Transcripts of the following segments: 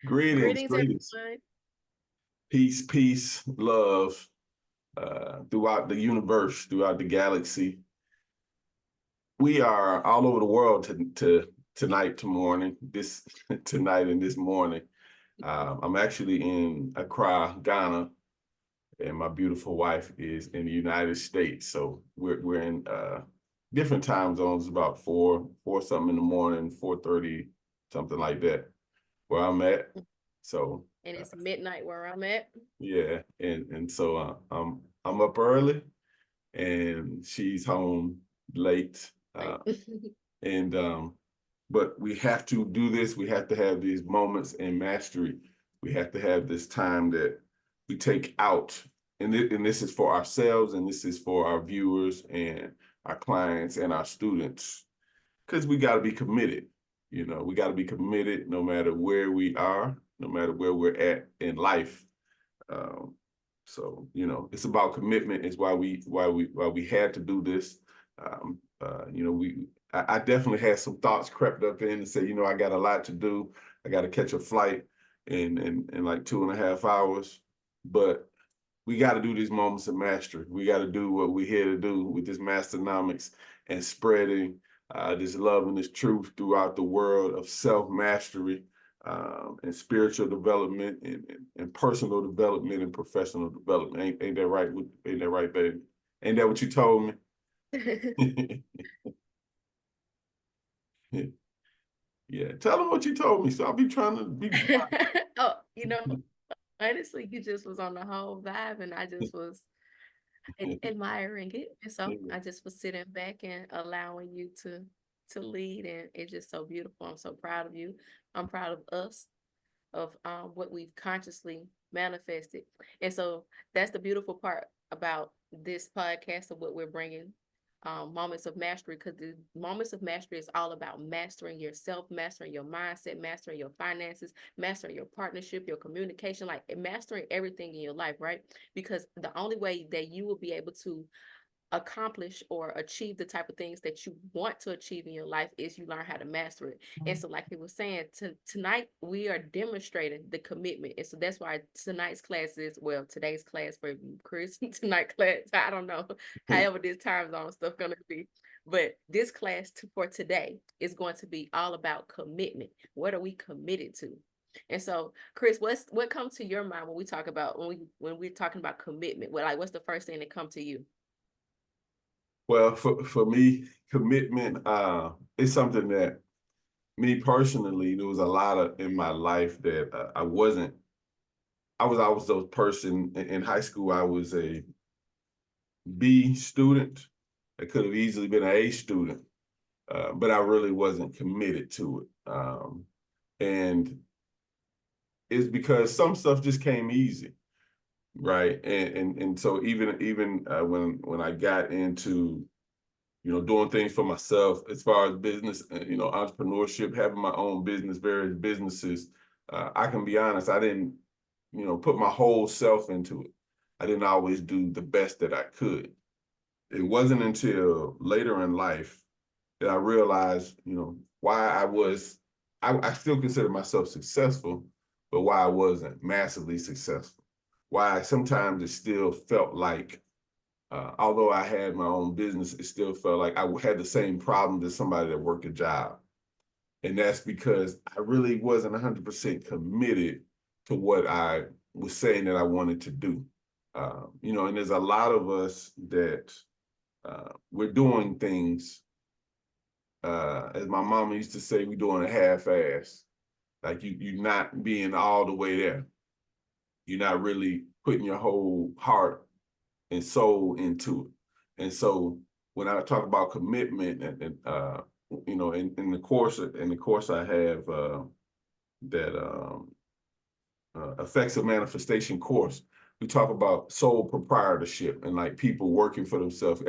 Greetings, Greetings, greetings. everyone. Peace, peace, love throughout the universe, throughout the galaxy. We are all over the world tonight, to morning, this tonight and this morning. I'm actually in Accra, Ghana, and my beautiful wife is in the United States. So we're in different time zones, about four something in the morning, 4:30, something like that, where I'm at. So And it's midnight where I'm at. yeah, and so I'm up early, and she's home late. Like, And but we have to do this. We have to have these moments in mastery. We have to have this time that we take out, and this is for ourselves, and this is for our viewers and our clients and our students, because we got to be committed. We got to be committed no matter where we are, no matter where we're at in life. Um, so it's about commitment. Is why we had to do this. I definitely had some thoughts crept up in and say, I got a lot to do. I got to catch a flight in like 2.5 hours, but we got to do these moments of mastery. We got to do what we're here to do with this Masternomics and spreading this love and this truth throughout the world of self-mastery, and spiritual development and personal development and professional development. Ain't that right? Ain't that right, baby? Ain't that what you told me? Yeah, tell them what you told me. So I'll be trying to be. oh, honestly, you just was on the whole vibe, and I just was admiring it. And so I just was sitting back and allowing you to lead, and it's just so beautiful. I'm so proud of you. I'm proud of us, of what we've consciously manifested. And so that's the beautiful part about this podcast of what we're bringing, moments of mastery, because the moments of mastery is all about mastering yourself, mastering your mindset, mastering your finances, mastering your partnership, your communication, like mastering everything in your life, right? Because the only way that you will be able to accomplish or achieve the type of things that you want to achieve in your life is you learn how to master it. And so like he was saying, tonight we are demonstrating the commitment. And so that's why tonight's class is, well, today's class for Chris, tonight class, I don't know, however this time zone stuff gonna be. But this class for today is going to be all about commitment. What are we committed to? And so, Chris, what comes to your mind when we talk about when we're talking about commitment? What's the first thing that comes to you? Well, for me, commitment is something that me personally, there was a lot of in my life that I wasn't. I was always those person in high school. I was a B student. I could have easily been an A student, but I really wasn't committed to it. And it's because some stuff just came easy, right? And so even when I got into doing things for myself as far as business, entrepreneurship, having my own business, various businesses. I can be honest, I didn't, put my whole self into it. I didn't always do the best that I could. It wasn't until later in life that I realized, why I still consider myself successful, but why I wasn't massively successful. Why sometimes it still felt like although I had my own business, it still felt like I had the same problems as somebody that worked a job. And that's because I really wasn't 100% committed to what I was saying that I wanted to do. And there's a lot of us that we're doing things, as my mama used to say, we're doing a half-ass. Like you're not being all the way there. You're not really putting your whole heart and soul into it. And so when I talk about commitment in the course I have that effective manifestation course, we talk about sole proprietorship and like people working for themselves.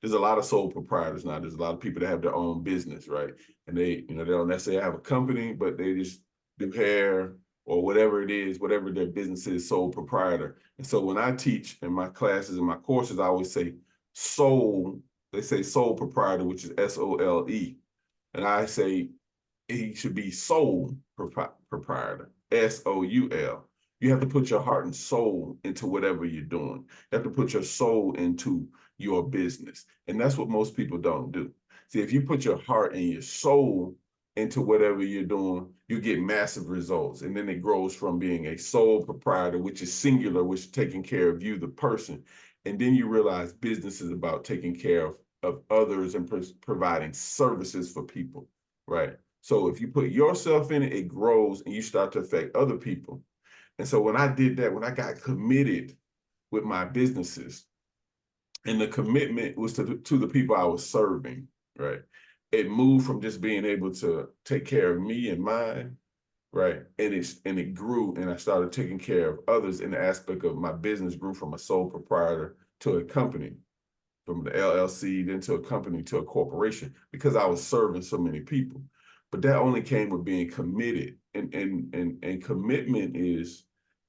There's a lot of sole proprietors now. There's a lot of people that have their own business, right? And they don't necessarily have a company, but they just do hair or whatever it is, whatever their business is, sole proprietor. And so when I teach in my classes and my courses, I always say they say sole proprietor, which is SOLE. And I say he should be sole proprietor. SOUL. You have to put your heart and soul into whatever you're doing. You have to put your soul into your business. And that's what most people don't do. See, if you put your heart and your soul into whatever you're doing, you get massive results. And then it grows from being a sole proprietor, which is singular, which is taking care of you, the person. And then you realize business is about taking care of others and providing services for people, right? So if you put yourself in it, it grows and you start to affect other people. And so when I did that, when I got committed with my businesses, and the commitment was to the people I was serving, right? It moved from just being able to take care of me and mine, right? And it grew, and I started taking care of others in the aspect of my business grew from a sole proprietor to a company, from the LLC, then to a company, to a corporation, because I was serving so many people. But that only came with being committed. And commitment is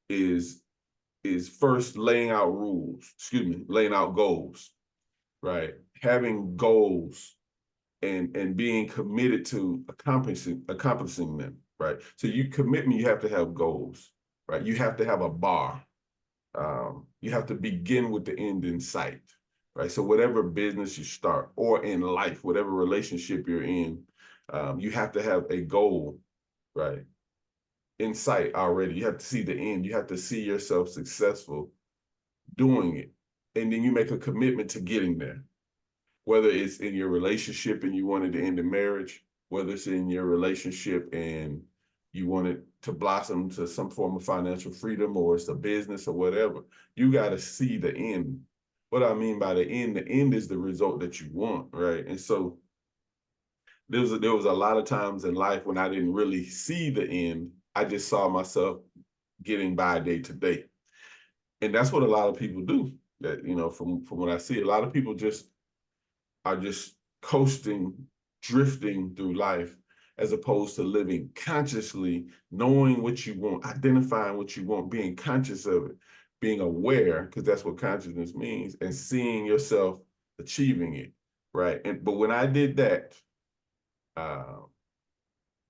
is first laying out rules, laying out goals, right? Having goals and being committed to accomplishing them, right? So commitment, you have to have goals, right? You have to have a bar. You have to begin with the end in sight, right? So whatever business you start, or in life, whatever relationship you're in, you have to have a goal, right, in sight already. You have to see the end. You have to see yourself successful doing it. And then you make a commitment to getting there, whether it's in your relationship and you wanted to end the marriage, whether it's in your relationship and you want it to blossom to some form of financial freedom, or it's a business or whatever. You got to see the end. What I mean by the end is the result that you want, right? And so there was a lot of times in life when I didn't really see the end. I just saw myself getting by day to day. And that's what a lot of people do. That, from what I see, a lot of people just are just coasting, drifting through life, as opposed to living consciously, knowing what you want, identifying what you want, being conscious of it, being aware, because that's what consciousness means, and seeing yourself achieving it, right? But when I did that, uh,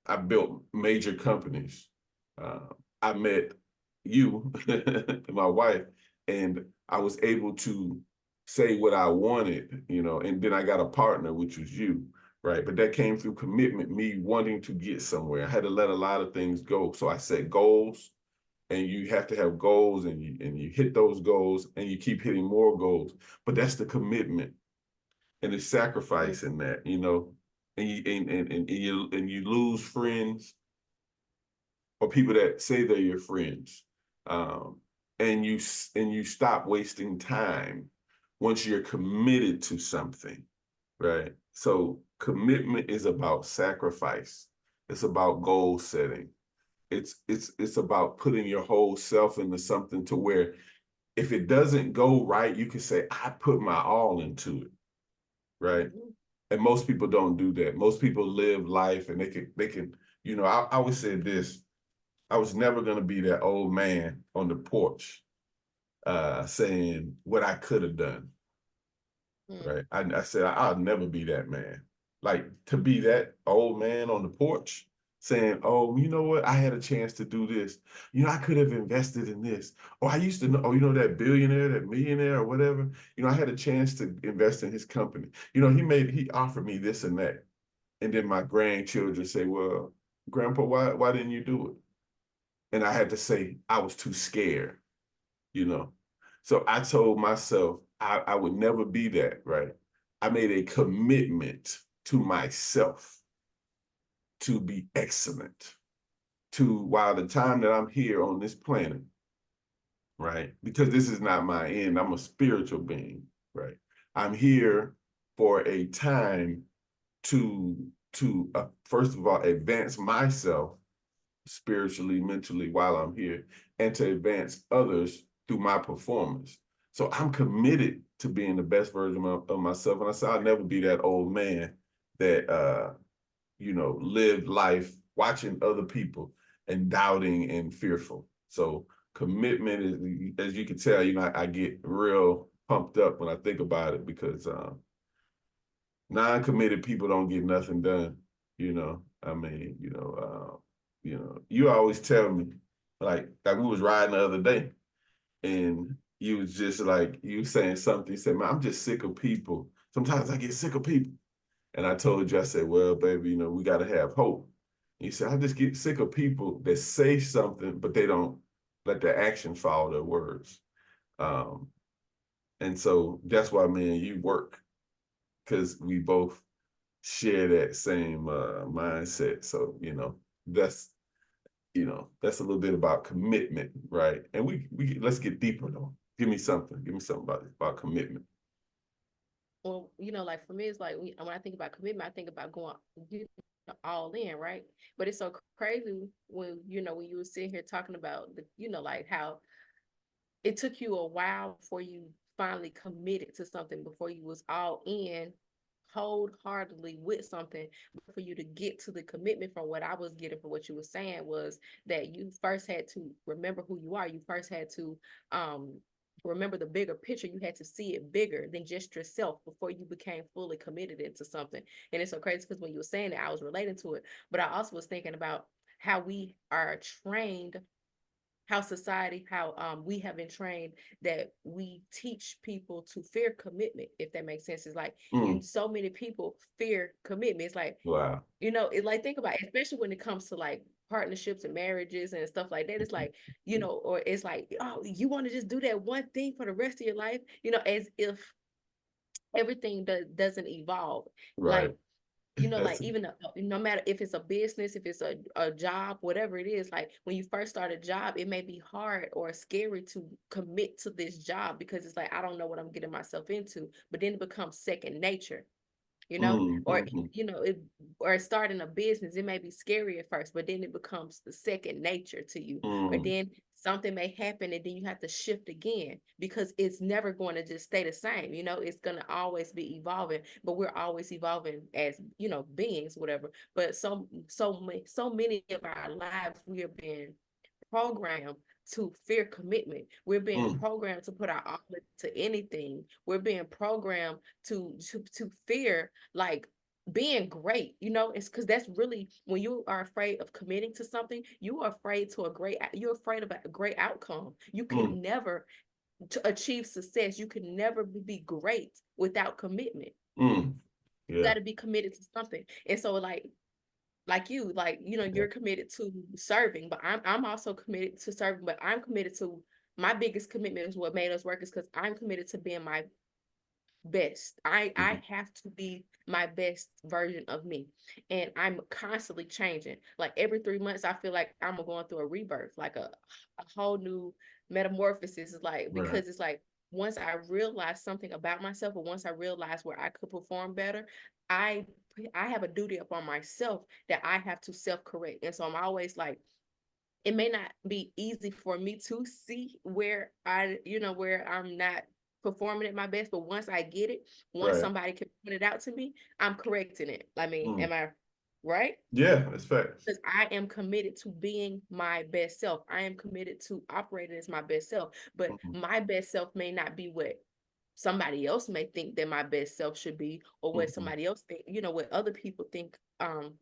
I built major companies. Uh, I met you, my wife, and I was able to say what I wanted, and then I got a partner, which was you, right? But that came through commitment, me wanting to get somewhere. I had to let a lot of things go. So I set goals, and you have to have goals, and you hit those goals, and you keep hitting more goals. But that's the commitment and the Mm. sacrifice in that, and you lose friends or people that say they're your friends, um, and you stop wasting time once you're committed to something, right? So commitment is about sacrifice. It's about goal setting. It's about putting your whole self into something to where if it doesn't go right, you can say, I put my all into it, right? Mhm. And most people don't do that. Most people live life and they can, I always say this. I was never going to be that old man on the porch saying what I could have done, Mm. right? I said, I'll never be that man. Like, to be that old man on the porch saying, oh, you know what? I had a chance to do this. I could have invested in this. Or I used to know, oh, that billionaire, that millionaire or whatever, I had a chance to invest in his company. He offered me this and that. And then my grandchildren say, well, Grandpa, why didn't you do it? And I had to say, I was too scared, you know. So I told myself I would never be that, right? I made a commitment to myself to be excellent, to while the time that I'm here on this planet, right? Because this is not my end. I'm a spiritual being, right? I'm here for a time to first of all advance myself spiritually, mentally while I'm here, and to advance others through my performance. So I'm committed to being the best version of myself. And I said, I'll never be that old man that, lived life watching other people and doubting and fearful. So commitment is, as you can tell, I get real pumped up when I think about it, because non-committed people don't get nothing done. I mean, you always tell me, Like we was riding the other day, and you was just like you was saying something. You said, "Man, I'm just sick of people. Sometimes I get sick of people." And I told you, I said, "Well, baby, we got to have hope." And you said, "I just get sick of people that say something, but they don't let their actions follow their words." Um, and so that's why me and you work, because we both share that same mindset. So that's that's a little bit about commitment, right? And we let's get deeper though. Give me something. Give me something about commitment. Well, like for me, it's like when I think about commitment, I think about going you all in, right? But it's so crazy when when you were sitting here talking about the like how it took you a while before you finally committed to something, before you was all in wholeheartedly with something, for you to get to the commitment. From what I was getting from what you were saying was that you first had to remember who you are. You first had to um remember the bigger picture. You had to see it bigger than just yourself before you became fully committed into something. And it's so crazy because when you were saying that, I was relating to it, but I also was thinking about how we are trained, how society, how we have been trained that we teach people to fear commitment, if that makes sense. It's like Mm, so many people fear commitment. It's like, wow. it like think about it, especially when it comes to like partnerships and marriages and stuff like that. It's like, or it's like, oh, you want to just do that one thing for the rest of your life, as if everything doesn't evolve. Right. Like, like even no matter if it's a business, if it's a job, whatever it is, like when you first start a job, it may be hard or scary to commit to this job because it's like, I don't know what I'm getting myself into, but then it becomes second nature. Or mm, it, or starting a business, it may be scary at first, but then it becomes the second nature to you. Or mm, then something may happen and then you have to shift again because it's never going to just stay the same. It's going to always be evolving, but we're always evolving as beings, whatever. But so many of our lives we have been programmed to fear commitment. We're being mm, programmed to put our all into anything. We're being programmed to fear like being great. It's because that's really when you are afraid of committing to something, you are afraid to you're afraid of a great outcome. You mm, can never to achieve success. You can never be great without commitment. mm. You got Yeah. to be committed to something. And so like you, like Yeah. you're committed to serving, but I'm also committed to serving, but I'm committed to my biggest commitment is what made us work is because I'm committed to being my best. I Mhm. have to be my best version of me, and I'm constantly changing. Like every 3 months I feel like I'm going through a rebirth, like a whole new metamorphosis. Is like, Right. because it's like once I realize something about myself, or once I realize where I could perform better, I I have a duty upon myself that I have to self correct. And so I'm always like, it may not be easy for me to see where where I'm not performing at my best, but once I get it, once Right. somebody can point it out to me, I'm correcting it. I mean, Mm. am I right? Yeah, that's facts. Because I am committed to being my best self. I am committed to operating as my best self, but Mhm. my best self may not be what somebody else may think that my best self should be, or what Mhm. somebody else think, what other people think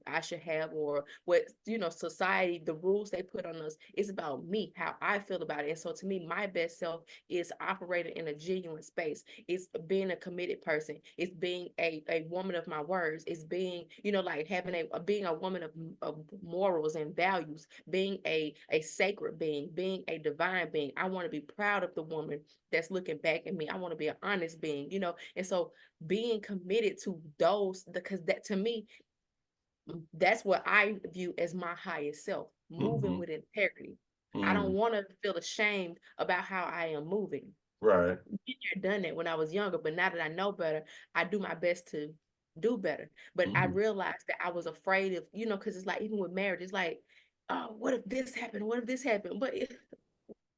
I should have, or what society, the rules they put on us. It's about me, how I feel about it. And so to me, my best self is operating in a genuine space. It's being a committed person. It's being a woman of my words. It's being like having being a woman of morals and values, being a sacred being, being a divine being. I want to be proud of the woman that's looking back at me. I want to be an honest being, and so being committed to those, because that to me, that's what I view as my highest self, moving Mhm. with integrity. I don't Mm. want to feel ashamed about how I am moving. Right. I've done that when I was younger, but now that I know better, I do my best to do better. But I Mhm. realized that I was afraid of, because it's like even with marriage, it's like, oh, what if this happened? What if this happened? But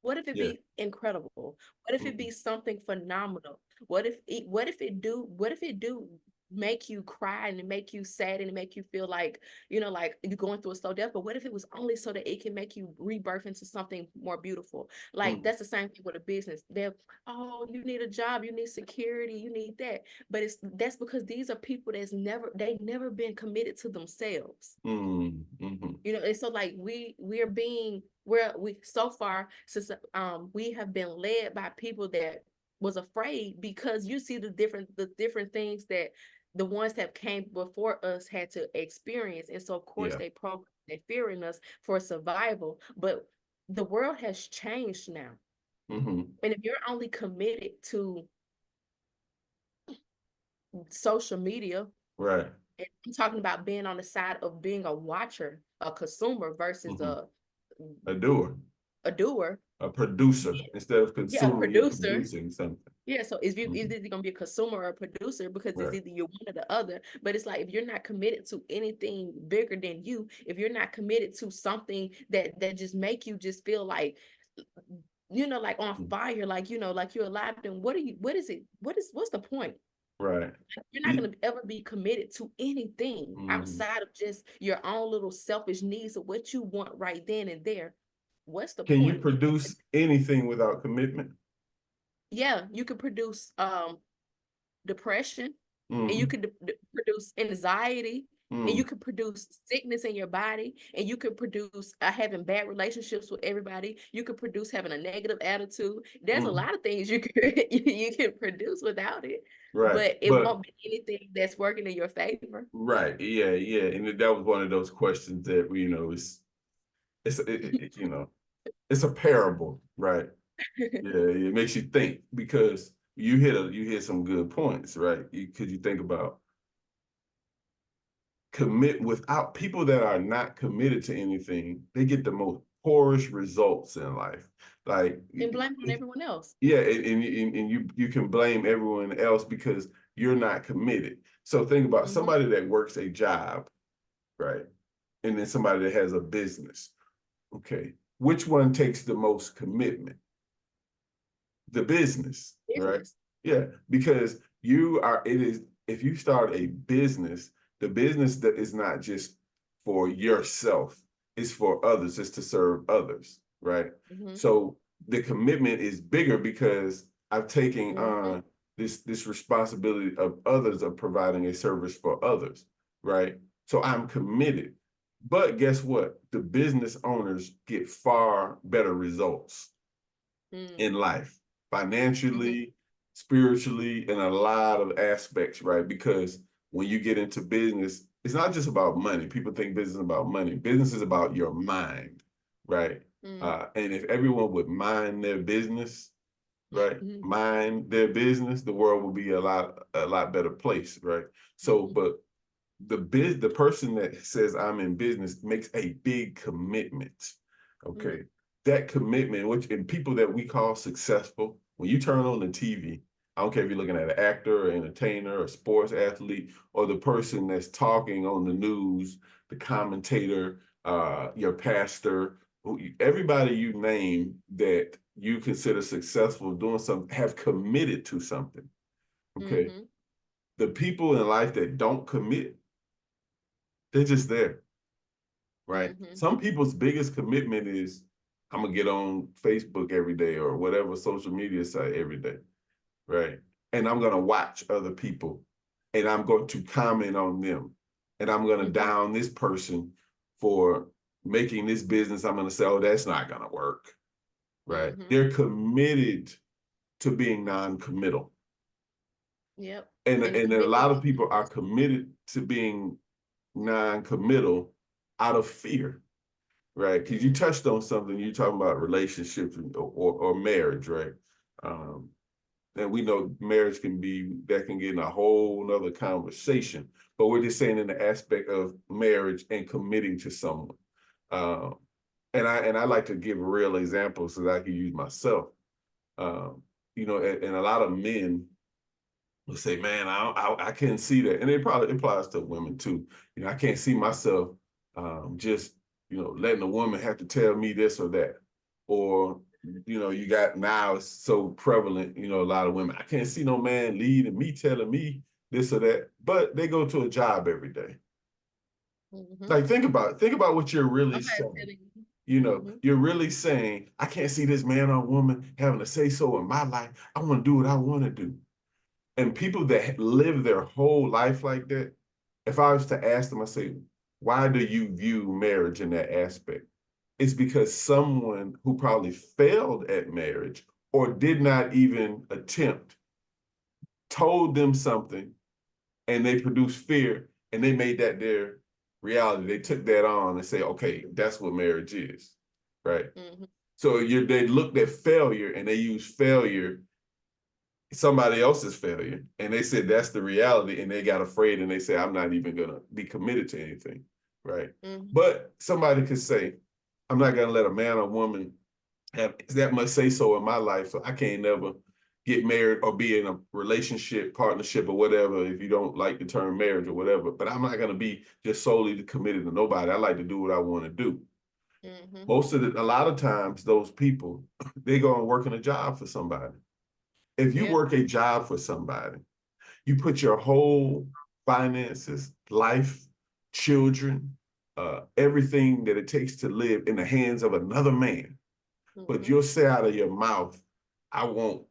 what if it Yeah. be incredible? What if it Mhm. be something phenomenal? What if it do make you cry and make you sad and make you feel like, like you're going through a slow death? But what if it was only so that it can make you rebirth into something more beautiful? Like Mhm. that's the same thing with a business. Oh, you need a job, you need security, you need that. But that's because these are people they've never been committed to themselves. Mm. Mhm. And so like we're being we so far since we have been led by people that was afraid, because you see the different things that the ones that came before us had to experience, and so of course Yeah. they program their fear in us for survival. But the world has changed now, and if you're only committed to social media, Right. and I'm talking about being on the side of being a watcher, a consumer versus A doer, a doer. a producer. Instead of Yeah, a consuming, you're producer. producing something. Yeah, so it's either gonna be a consumer or a producer, because it's Right. either you're one or the other. But it's like, if you're not committed to anything bigger than you, if you're not committed to something that just make you just feel like, like on fire, like, like you're alive, then what is it? What's the point? Right. You're not gonna ever be committed to anything Mhm. outside of just your own little selfish needs of what you want right then and there. What's the Can you point? produce anything without commitment? Yeah, you could produce depression, and you Mm, could produce anxiety, and you mm, could produce sickness in your body, and you could produce having bad relationships with everybody. You could produce having a negative attitude. There's a mm. lot of things you could you can produce without it, Right. but it But won't be anything that's working in your favor. right. Yeah. Yeah. And that was one of those questions that it's a parable, right? Yeah. It makes you think, because you hit some good points, right? Because you think about commit without people that are not committed to anything, they get the most poorest results in life. Like, And blame it on everyone else. yeah, and you can blame everyone else because you're not committed. So think about Hmm. somebody that works a job, right? And then somebody that has a business. Okay. Which one takes the most commitment? The business, right? Business. Yeah, because it is, if you start a business, the business that is not just for yourself, it's for others, it's to serve others, right? Hmm. So the commitment is bigger because I've taken Hmm. on this responsibility of others, of providing a service for others, right? So I'm committed. But guess what? The business owners get far better results Hmm. in life, Hmm. financially, spiritually, in a lot of aspects, right? Because when you get into business, it's not just about money. People think business is about money. Business is about your mind, right? Hmm. And if everyone would mind their business, right? Hmm. Mind their business, the world would be a lot better place, right? So, Hmm. but the person that says I'm in business makes a big commitment. Hmm. Okay. That commitment, which in people that we call successful, when you turn on the TV, I don't care if you're looking at an actor or entertainer or sports athlete, or the person that's talking on the news, the commentator, your pastor, everybody you name that you consider successful doing something, have committed to something. Okay. Hmm. The people in life that don't commit, they're just there, right? Hmm. Some people's biggest commitment is, I'm gonna get on Facebook every day or whatever social media site every day, right? And I'm gonna watch other people, and I'm going to comment on them, and I'm gonna Hmm. down this person for making this business. I'm gonna say, oh, that's not gonna work, right? Hmm. They're committed to being non-committal. Yep. And, And the and a commitment lot of is people are just. committed to being non-committal out of fear, right? Because you Mm-hmm. touched on something. You talking about relationships or marriage, right? Um, and we know marriage can get in a whole nother conversation. But we're just saying in the aspect of marriage and committing to someone. Um, and I like to give real examples so that I can use myself. Um, and a lot of men will say, "Man, I can't see that," and it probably applies to women too. I can't see myself just letting a woman have to tell me this or that, or you got now it's so prevalent. A lot of women, I can't see no man leading me, telling me this or that, but they go to a job every day. Mm-hmm. Like think about what you're really Somebody's saying. telling you. Mm-hmm. You're really saying, I can't see this man or woman having to say so in my life. I want to do what I want to do. And people that live their whole life like that, if I was to ask them, I say, why do you view marriage in that aspect? it's because someone who probably failed at marriage or did not even attempt told them something and they produced fear and they made that their reality. They took that on and say, okay, that's what marriage is, right? Mm-hmm. So they looked at failure and they used failure, somebody else's failure, and they said that's the reality, and they got afraid and they said, I'm not even gonna be committed to anything, right? Mm-hmm. But somebody could say, I'm not gonna let a man or woman have that much say so in my life, so I can't never get married or be in a relationship, partnership, or whatever, if you don't like the term marriage or whatever. But I'm not gonna be just solely committed to nobody. I like to do what I want to do. Mm-hmm. A lot of times, those people, they go and work in a job for somebody. If you Yeah. work a job for somebody, you put your whole finances, life, children, everything that it takes to live in the hands of another man. But Mm-hmm. you'll say out of your mouth, I won't,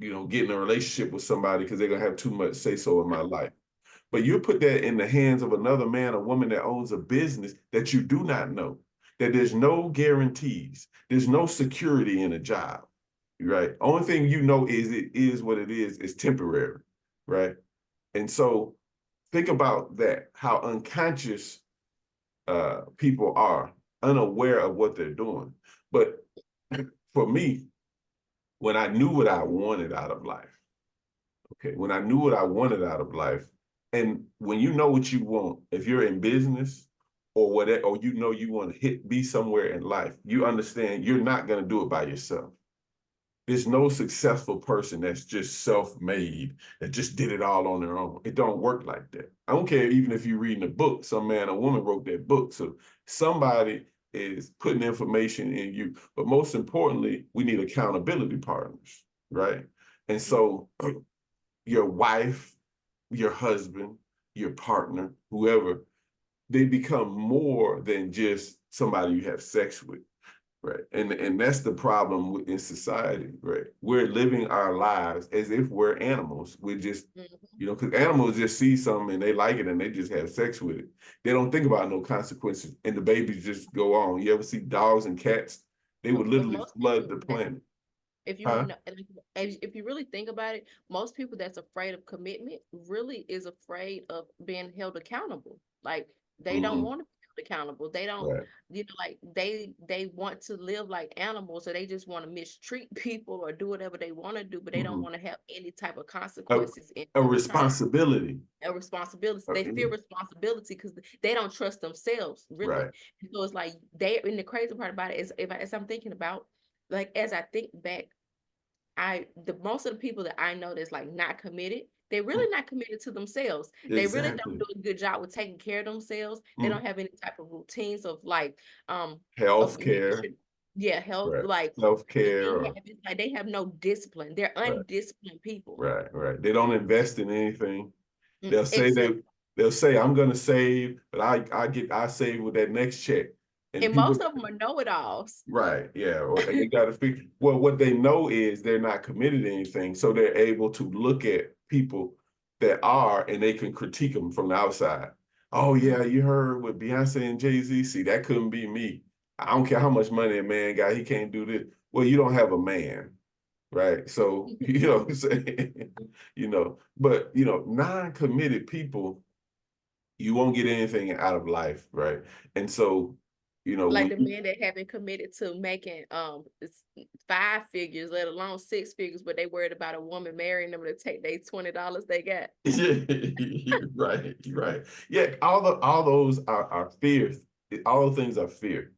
get in a relationship with somebody because they're gonna have too much say so in my life. But you put that in the hands of another man or woman that owns a business that you do not know, that there's no guarantees, there's no security in a job, right? Only thing you know is it is what it is, it's temporary, right? And so think about that, how unconscious people are, unaware of what they're doing. But for me, when I knew what I wanted out of life, okay, when I knew what I wanted out of life, and when you know what you want, if you're in business or whatever, or you want to be somewhere in life, you understand you're not going to do it by yourself. There's no successful person that's just self-made, that just did it all on their own. It don't work like that. I don't care even if you're reading a book, some man or woman wrote that book. So somebody is putting information in you. But most importantly, we need accountability partners, right? And so your wife, your husband, your partner, whoever, they become more than just somebody you have sex with. Right. And that's the problem in society, right? We're living our lives as if we're animals. We're just, Mm-hmm. because animals just see something and they like it and they just have sex with it. They don't think about no consequences and the babies just go on. You ever see dogs and cats? They would But literally most flood people the that, planet. if you Huh? know, if you really think about it, most people that's afraid of commitment really is afraid of being held accountable. Like they don't Mm-hmm. want to be held accountable. They don't, Right. like they want to live like animals, so they just want to mistreat people or do whatever they want to do, but they don't Mm-hmm. want to have any type of A, consequences in a return. responsibility. A responsibility. They fear responsibility because they don't trust themselves, really. Right. And so it's like they, and the crazy part about it is, as I'm thinking about, like, as I think back, the most of the people that I know that's like not committed, they're really not committed to themselves. They really don't Exactly. do a good job with taking care of themselves. They Mm. don't have any type of routines of like of Health making care. sure, yeah, health, Right. like Self eating care. habits. Like they have no discipline. They're Right. undisciplined people. Right, right. They don't invest in anything. They'll say Except, they'll say I'm gonna save, but I save with that next check. And and people, most of them are know-it-alls. right, yeah, and they gotta figure. Well, what they know is they're not committed to anything, so they're able to look at people that are, and they can critique them from the outside. Oh yeah, you heard with Beyonce and Jay-Z. See, that couldn't be me. I don't care how much money a man got, he can't do this. Well, you don't have a man, right? So, you know what I'm saying? But non-committed people, you won't get anything out of life, right? And so, Like when the men that haven't committed to making five figures, let alone six figures, but they worried about a woman marrying them to take their $20 they got. right, right. Yeah, all those are fears. All those things are fear.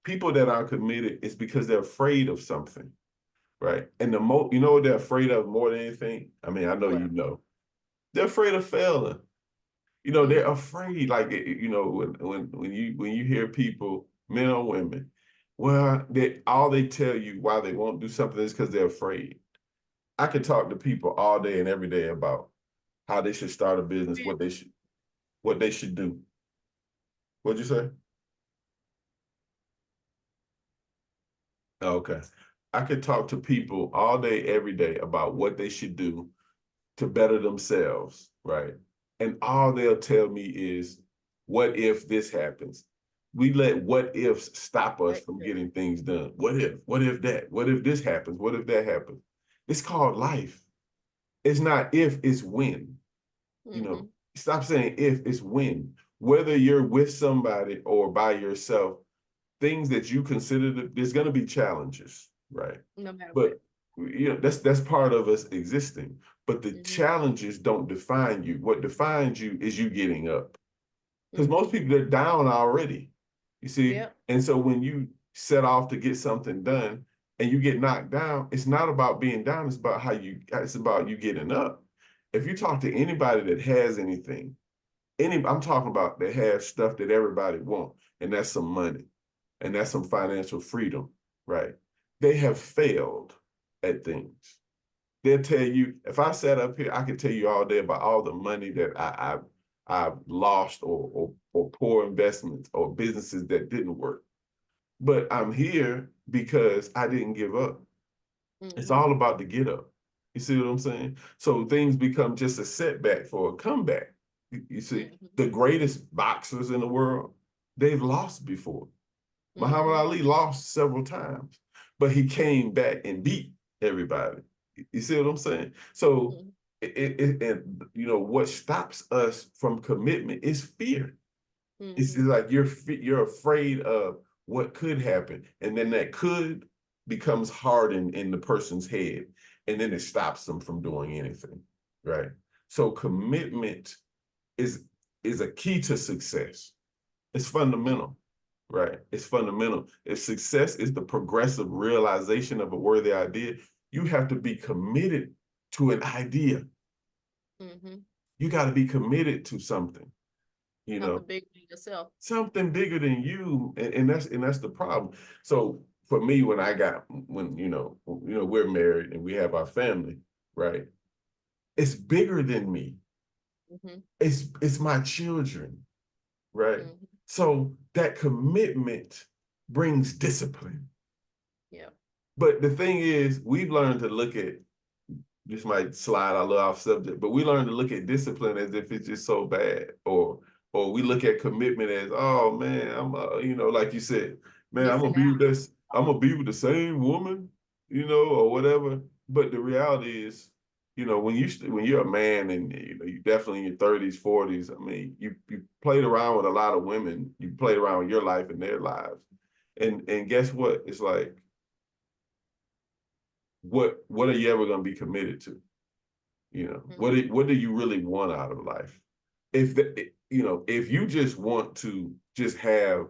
People that are committed is because they're afraid of something, right? And what they're afraid of more than anything? I mean, I know What? you know. They're afraid of failing. They're Mm. afraid. Like when you hear people, men or women, well, they tell you why they won't do something is because they're afraid. I could talk to people all day and every day about how they should start a business, what they should do. What'd you say? Okay. I could talk to people all day, every day about what they should do to better themselves, right? And all they'll tell me is, what if this happens? we let what ifs stop us What from if? getting things done. What if that? What if this happens? What if that happens? It's called life. It's not if, it's when. You know, Mm-hmm. stop saying if, it's when. Whether you're with somebody or by yourself, things that you consider, there's going to be challenges, right? No matter what. But that's part of us existing. But the Mm-hmm. challenges don't define you. What defines you is you getting up. Because most Mm-hmm. people are down already, you see. Yep. And so when you set off to get something done and you get knocked down, it's not about being down. It's about it's about you getting up. If you talk to anybody that has anything, I'm talking about that has stuff that everybody wants, and that's some money, and that's some financial freedom, right? They have failed at things. They'll tell you, if I sat up here, I could tell you all day about all the money that I've lost, or poor investments or businesses that didn't work. But I'm here because I didn't give up. It's Mm-hmm. all about the get up. You see what I'm saying? So things become just a setback for a comeback. You see, Mm-hmm. the greatest boxers in the world, they've lost before. Muhammad Mm-hmm. Ali lost several times, but he came back and beat everybody. You see what I'm saying? So, Mm-hmm. and what stops us from commitment is fear. It's Mm-hmm. like you're afraid of what could happen, and then that could becomes hardened in the person's head, and then it stops them from doing anything, right? So commitment is is a key to success. It's fundamental, right? It's fundamental. If success is the progressive realization of a worthy idea, you have to be committed to an idea. Mm-hmm. You got to be committed to something, you Something know, bigger than yourself. something bigger than you, and that's the problem. So for me, when we're married and we have our family, right? It's bigger than me. Mm-hmm. It's my children, right? Mm-hmm. So that commitment brings discipline. Yeah. But the thing is, we've learned to look at, this might slide a little off subject, but we learn to look at discipline as if it's just so bad, or we look at commitment as, oh man, I'm like you said, man, Missing out. I'm gonna be with the same woman, or whatever. But the reality is, when you're a man and you definitely in your 30s, 40s, I mean, you played around with a lot of women, you played around with your life and their lives, and guess what? It's like, what are you ever gonna be committed to? Mm-hmm. What do you really want out of life? If you just want to just have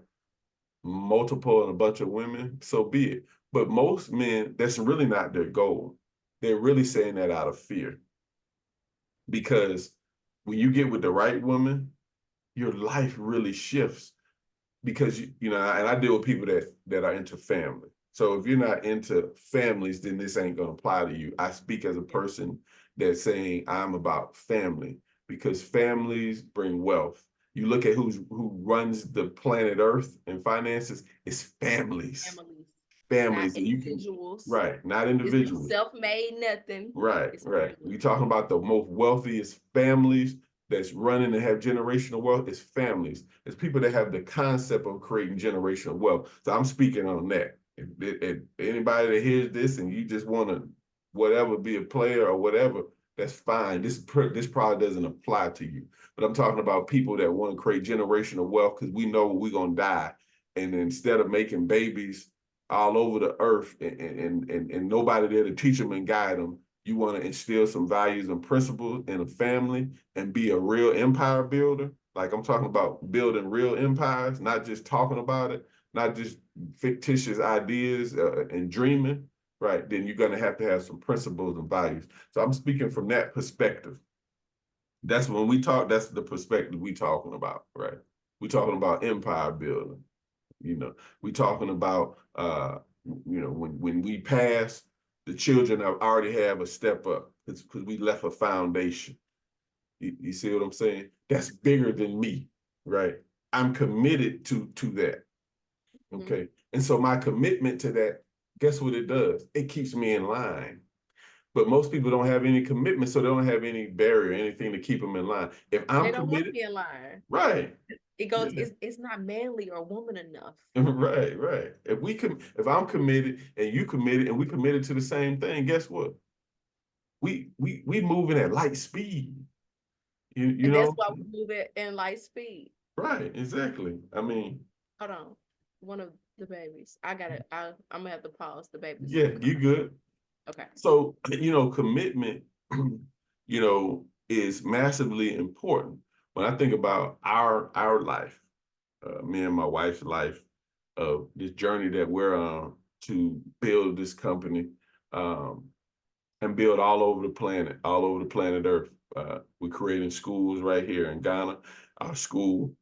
multiple and a bunch of women, so be it. But most men, that's really not their goal. They're really saying that out of fear, because when you get with the right woman, your life really shifts, because and I deal with people that are into family. So if you're not into families, then this ain't gonna apply to you. I speak as a Yeah. person that's saying I'm about family, because families bring wealth. You look at who runs the planet Earth and finances, it's families. Families. It's not Families, and you can, individuals. right, not It's no individuals. self-made nothing. Right, It's right. We families. talking about the most wealthiest families that's running and have generational wealth. It's families. It's people that have the concept of creating generational wealth. So I'm speaking on that. If anybody that hears this and you just want to whatever be a player or whatever, that's fine. This probably doesn't apply to you. But I'm talking about people that want to create generational wealth, because we know we're gonna die, and instead of making babies all over the earth, and nobody there to teach them and guide them, you want to instill some values and principles in a family and be a real empire builder. Like, I'm talking about building real empires, not just talking about it, not just fictitious ideas and dreaming, right? Then you're going to have some principles and values. So I'm speaking from that perspective. That's when we talk, that's the perspective we talking about, right? We talking about empire building. We talking about when we pass, the children already have a step up, because we left a foundation. You see what I'm saying? That's bigger than me, right? I'm committed to that. Mm-hmm. Okay. And so my commitment to that, guess what it does? It keeps me in line. But most people don't have any commitment, so they don't have any barrier, anything to keep them in line. If I'm They don't want to committed, be in line. right. It goes, Yeah. it's not manly or woman enough. Right, right. If I'm committed and you committed and we committed to the same thing, guess what? We moving at light speed. You And that's know? why we move it in light speed. Right, exactly. I mean, Hold on. One of the babies. I'm gonna have to pause. The babies yeah, you coming. good. Okay. So, commitment, is massively important. When I think about our life, me and my wife's life, of this journey that we're on to build this company, um, and build all over the planet Earth. We're creating schools right here in Ghana. Our school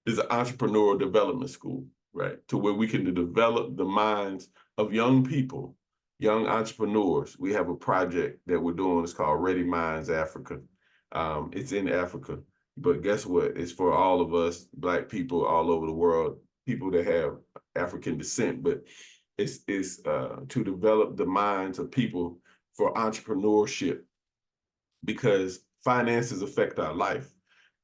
is an entrepreneurial development school, right? To where we can develop the minds of young people, young entrepreneurs. We have a project that we're doing. It's called Ready Minds Africa. It's in Africa, but guess what? It's for all of us, Black people all over the world, people that have African descent, but it's to develop the minds of people for entrepreneurship, because finances affect our life.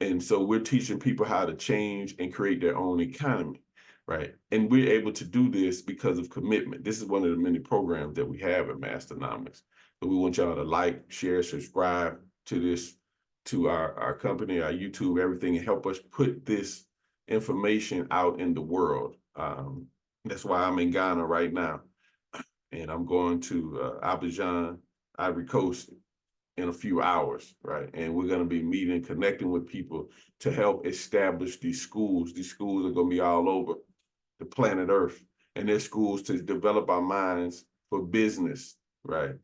And so we're teaching people how to change and create their own economy, right? And we're able to do this because of commitment. This is one of the many programs that we have at Masternomics. So we want y'all to like, share, subscribe to this, to our company, our YouTube, everything, and help us put this information out in the world. That's why I'm in Ghana right now. And I'm going to Abidjan, Ivory Coast, in a few hours, right? And we're going to be meeting, connecting with people to help establish these schools. These schools are going to be all over the planet Earth, and they're schools to develop our minds for business, right?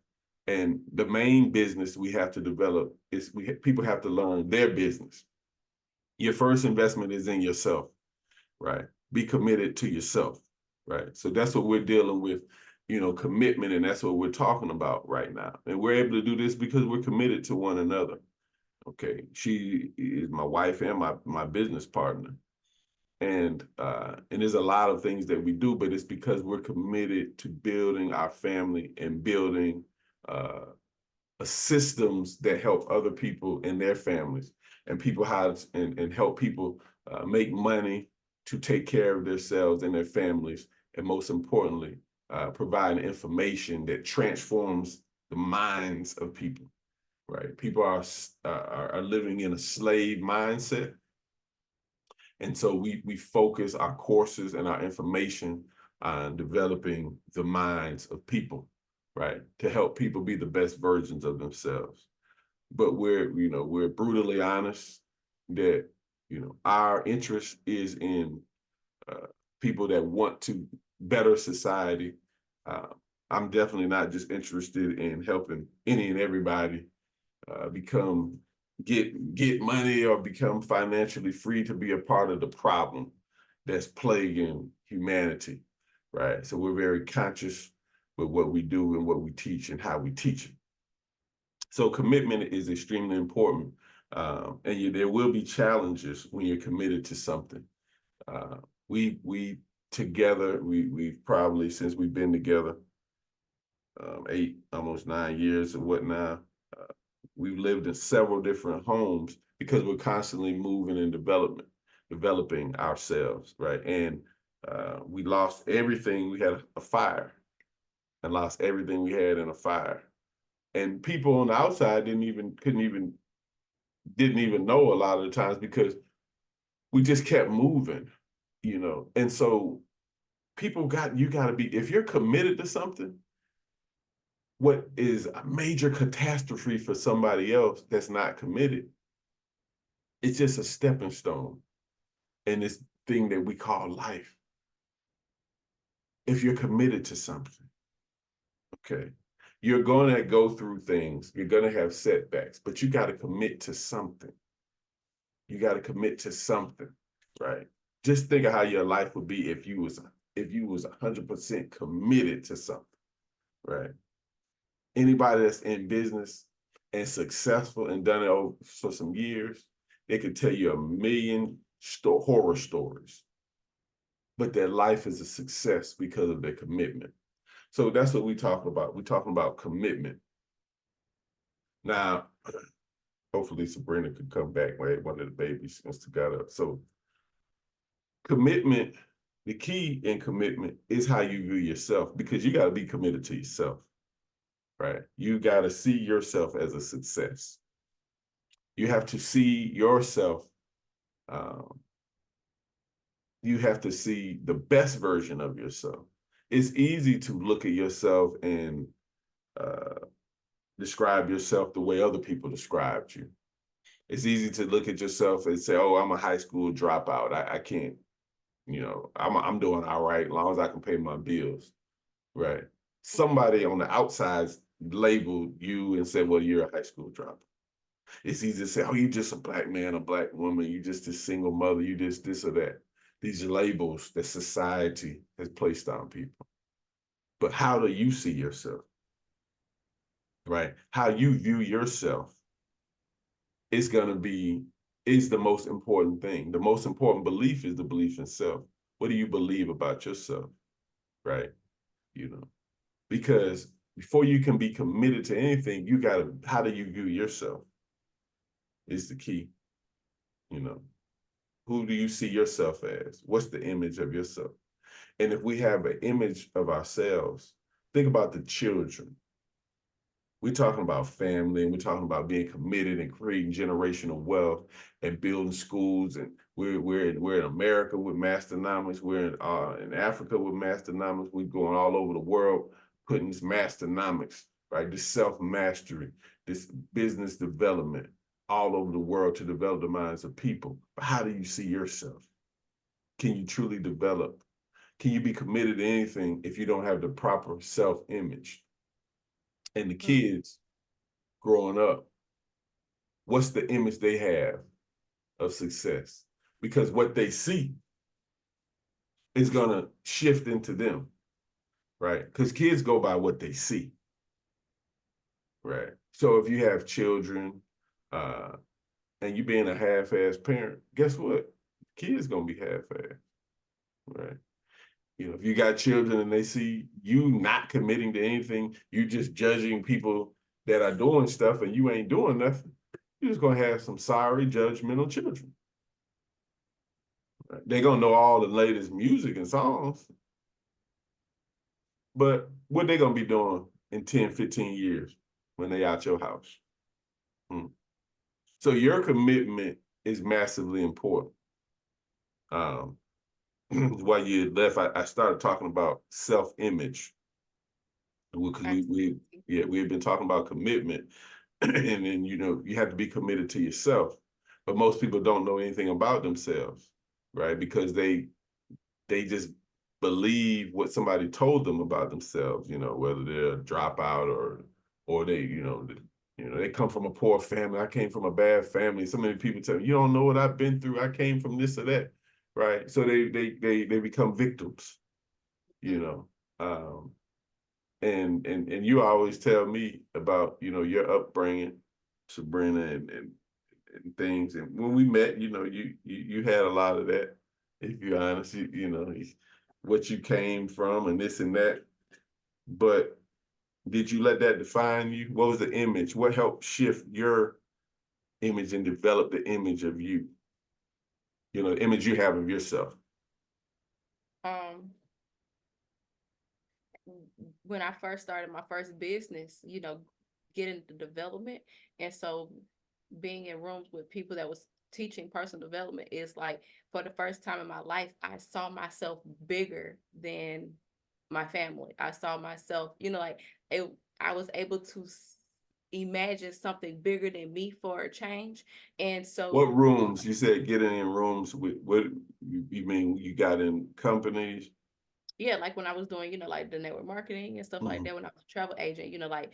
And the main business we have to develop is people have to learn their business. Your first investment is in yourself, right? Be committed to yourself, right? So that's what we're dealing with, commitment, and that's what we're talking about right now. And we're able to do this because we're committed to one another. Okay, she is my wife and my business partner, and there's a lot of things that we do, but it's because we're committed to building our family and building uh, systems that help other people and their families, and people and help people make money to take care of themselves and their families, and most importantly, provide information that transforms the minds of people. Right, people are living in a slave mindset, and so we focus our courses and our information on developing the minds of people, right, to help people be the best versions of themselves. But we're brutally honest that our interest is in uh, people that want to better society. Uh, I'm definitely not just interested in helping any and everybody become get money or become financially free to be a part of the problem that's plaguing humanity, right? So we're very conscious with what we do and what we teach and how we teach it. So commitment is extremely important, and there will be challenges when you're committed to something. Uh, we together, we've probably, since we've been together, 8, almost 9 years or what now, we've lived in several different homes because we're constantly moving and developing ourselves, right? And we lost everything. We had a fire and lost everything we had in a fire. And people on the outside didn't even know a lot of the times because we just kept moving. And so you got to be, if you're committed to something, what is a major catastrophe for somebody else that's not committed, it's just a stepping stone in this thing that we call life. If you're committed to something, okay, you're going to go through things, you're going to have setbacks, but you got to commit to something. You got to commit to something, right? Just think of how your life would be if you was 100% committed to something, right? Anybody that's in business and successful and done it over for some years, they could tell you a million horror stories, but their life is a success because of their commitment. So that's what we talk about. We're talking about commitment. Now, hopefully Sabrina could come back. Right? One of the babies wants to got up. So commitment, the key in commitment is how you view yourself, because you got to be committed to yourself, right? You got to see yourself as a success. You have to see yourself. Um, you have to see the best version of yourself. It's easy to look at yourself and uh, describe yourself the way other people described you. It's easy to look at yourself and say, "Oh, I'm a high school dropout. I can't, I'm doing all right as long as I can pay my bills." Right? Somebody on the outside labeled you and said, "Well, you're a high school dropout." It's easy to say, "Oh, you just a black man, a black woman. You just a single mother. You just this or that." These labels that society has placed on people. But how do you see yourself? Right? How you view yourself is going to be is the most important thing. The most important belief is the belief in self. What do you believe about yourself? Right? You know, because before you can be committed to anything, you got to, how do you view yourself is the key. You know, who do you see yourself as? What's the image of yourself? And if we have an image of ourselves, think about the children. We're talking about family, and we're talking about being committed and creating generational wealth and building schools. And we're in America with Masternomics. We're in Africa with Masternomics. We're going all over the world putting this Masternomics, right? This self mastery, this business development all over the world to develop the minds of people. But how do you see yourself? Can you truly develop? Can you be committed to anything if you don't have the proper self image? And the Mm. kids growing up, what's the image they have of success? Because what they see is going to shift into them, right? Because kids go by what they see, right? So if you have children uh, and you being a half-ass parent, guess what? Kids gonna be half-ass, right? If you got children and they see you not committing to anything, you just judging people that are doing stuff and you ain't doing nothing, you're just gonna have some sorry, judgmental children. They're gonna know all the latest music and songs, but what they gonna be doing in 10, 15 years when they out your house? Hmm. So your commitment is massively important. Um, while you left, I started talking about self-image because Absolutely. we had been talking about commitment, and then you have to be committed to yourself. But most people don't know anything about themselves, right? Because they just believe what somebody told them about themselves, whether they're a dropout or they, they come from a poor family. I came from a bad family. So many people tell me, you don't know what I've been through. I came from this or that, right? So they become victims, you Mm. know. And you always tell me about, your upbringing, Sabrina, and things. And when we met, you had a lot of that. If you're honest, what you came from and this and that. But did you let that define you? What was the image? What helped shift your image and develop the image of you? The image you have of yourself. Um, when I first started my first business, getting the development. And so being in rooms with people that was teaching personal development is like for the first time in my life, I saw myself bigger than my family. I saw myself, it, I was able to imagine something bigger than me for a change. And What so rooms? You said getting in rooms with what you mean you got in companies? yeah, like when I was doing, like the network marketing and stuff like Mhm. that, when I was a travel agent, like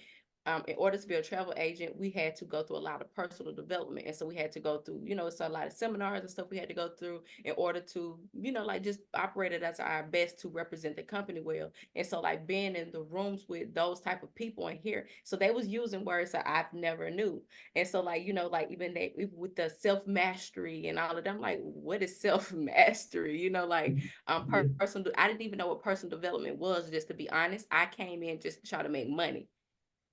in order to be a travel agent, we had to go through a lot of personal development. And so we had to go through, it's a lot of seminars and stuff we had to go through in order to, like just operate it as our best to represent the company well. And so like being in the rooms with those type of people in here, so they was using words that I've never knew. And so like, like even they with the self-mastery and all of them, like, what is self-mastery? Like Yeah. personal, I didn't even know what personal development was, just to be honest. I came in just to try to make money.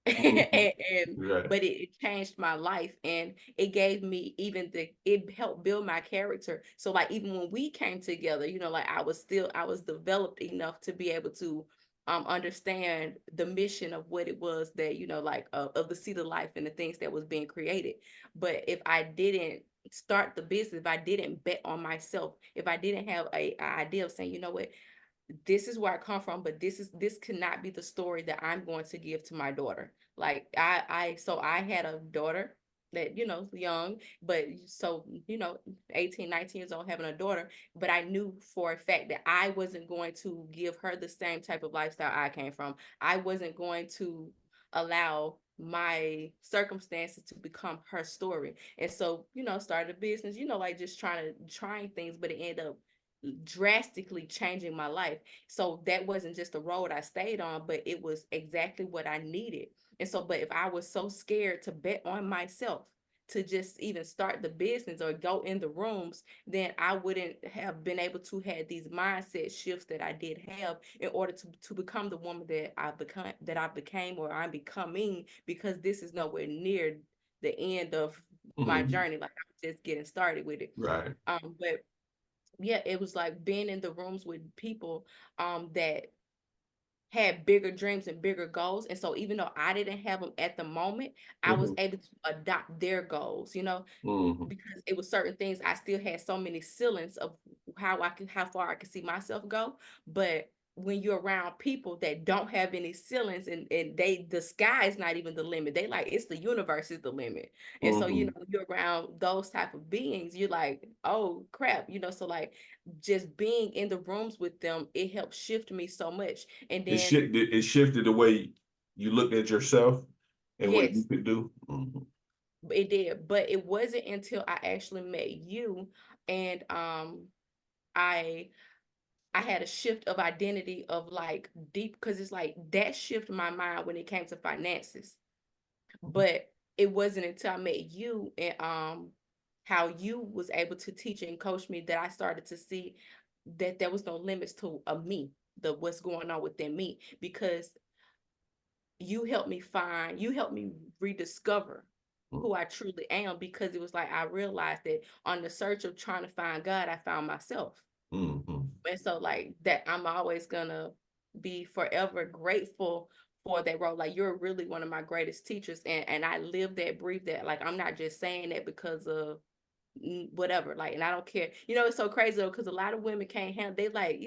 Mhm. and Right. but it changed my life, and it gave me even it helped build my character. So like even when we came together, like I was developed enough to be able to understand the mission of what it was that like of the seed of life and the things that was being created. But if I didn't start the business, if I didn't bet on myself, if I didn't have a idea of saying, you know what, this is where I come from, but this cannot be the story that I'm going to give to my daughter. Like so I had a daughter that, young, but so, 18, 19 years old having a daughter, but I knew for a fact that I wasn't going to give her the same type of lifestyle I came from. I wasn't going to allow my circumstances to become her story. And so, started a business, like just trying things, but it ended up drastically changing my life. So that wasn't just the road I stayed on, but it was exactly what I needed. And so, but if I was so scared to bet on myself, to just even start the business or go in the rooms, then I wouldn't have been able to have these mindset shifts that I did have in order to become the woman that I became, or I'm becoming, because this is nowhere near the end of my Mhm. journey. Like I'm just getting started with it. Right. But yeah, it was like being in the rooms with people that had bigger dreams and bigger goals. And so even though I didn't have them at the moment, I was Mhm. able to adopt their goals, Mhm. because it was certain things I still had so many ceilings of how far I could see myself go. But when you're around people that don't have any ceilings, and the sky is not even the limit. They like it's the universe is the limit. And so, Mhm. you're around those type of beings, you're like, oh crap, so like just being in the rooms with them, it helped shift me so much. And then It shifted the way you looked at yourself and what you yes, could do. Mhm. it did. But it wasn't until I actually met you, and I I had a shift of identity of like deep, because it's like that shifted my mind when it came to finances. But it wasn't until I met you and how you was able to teach and coach me that I started to see that there was no limits to me, the what's going on within me, because you helped me rediscover who I truly am, because it was like I realized that on the search of trying to find God, I found myself. Mhm. And so like that, I'm always gonna be forever grateful for that role. Like you're really one of my greatest teachers, and I live that, breathe that. Like I'm not just saying that because of whatever, like, and I don't care. It's so crazy though, because a lot of women can't handle, they like,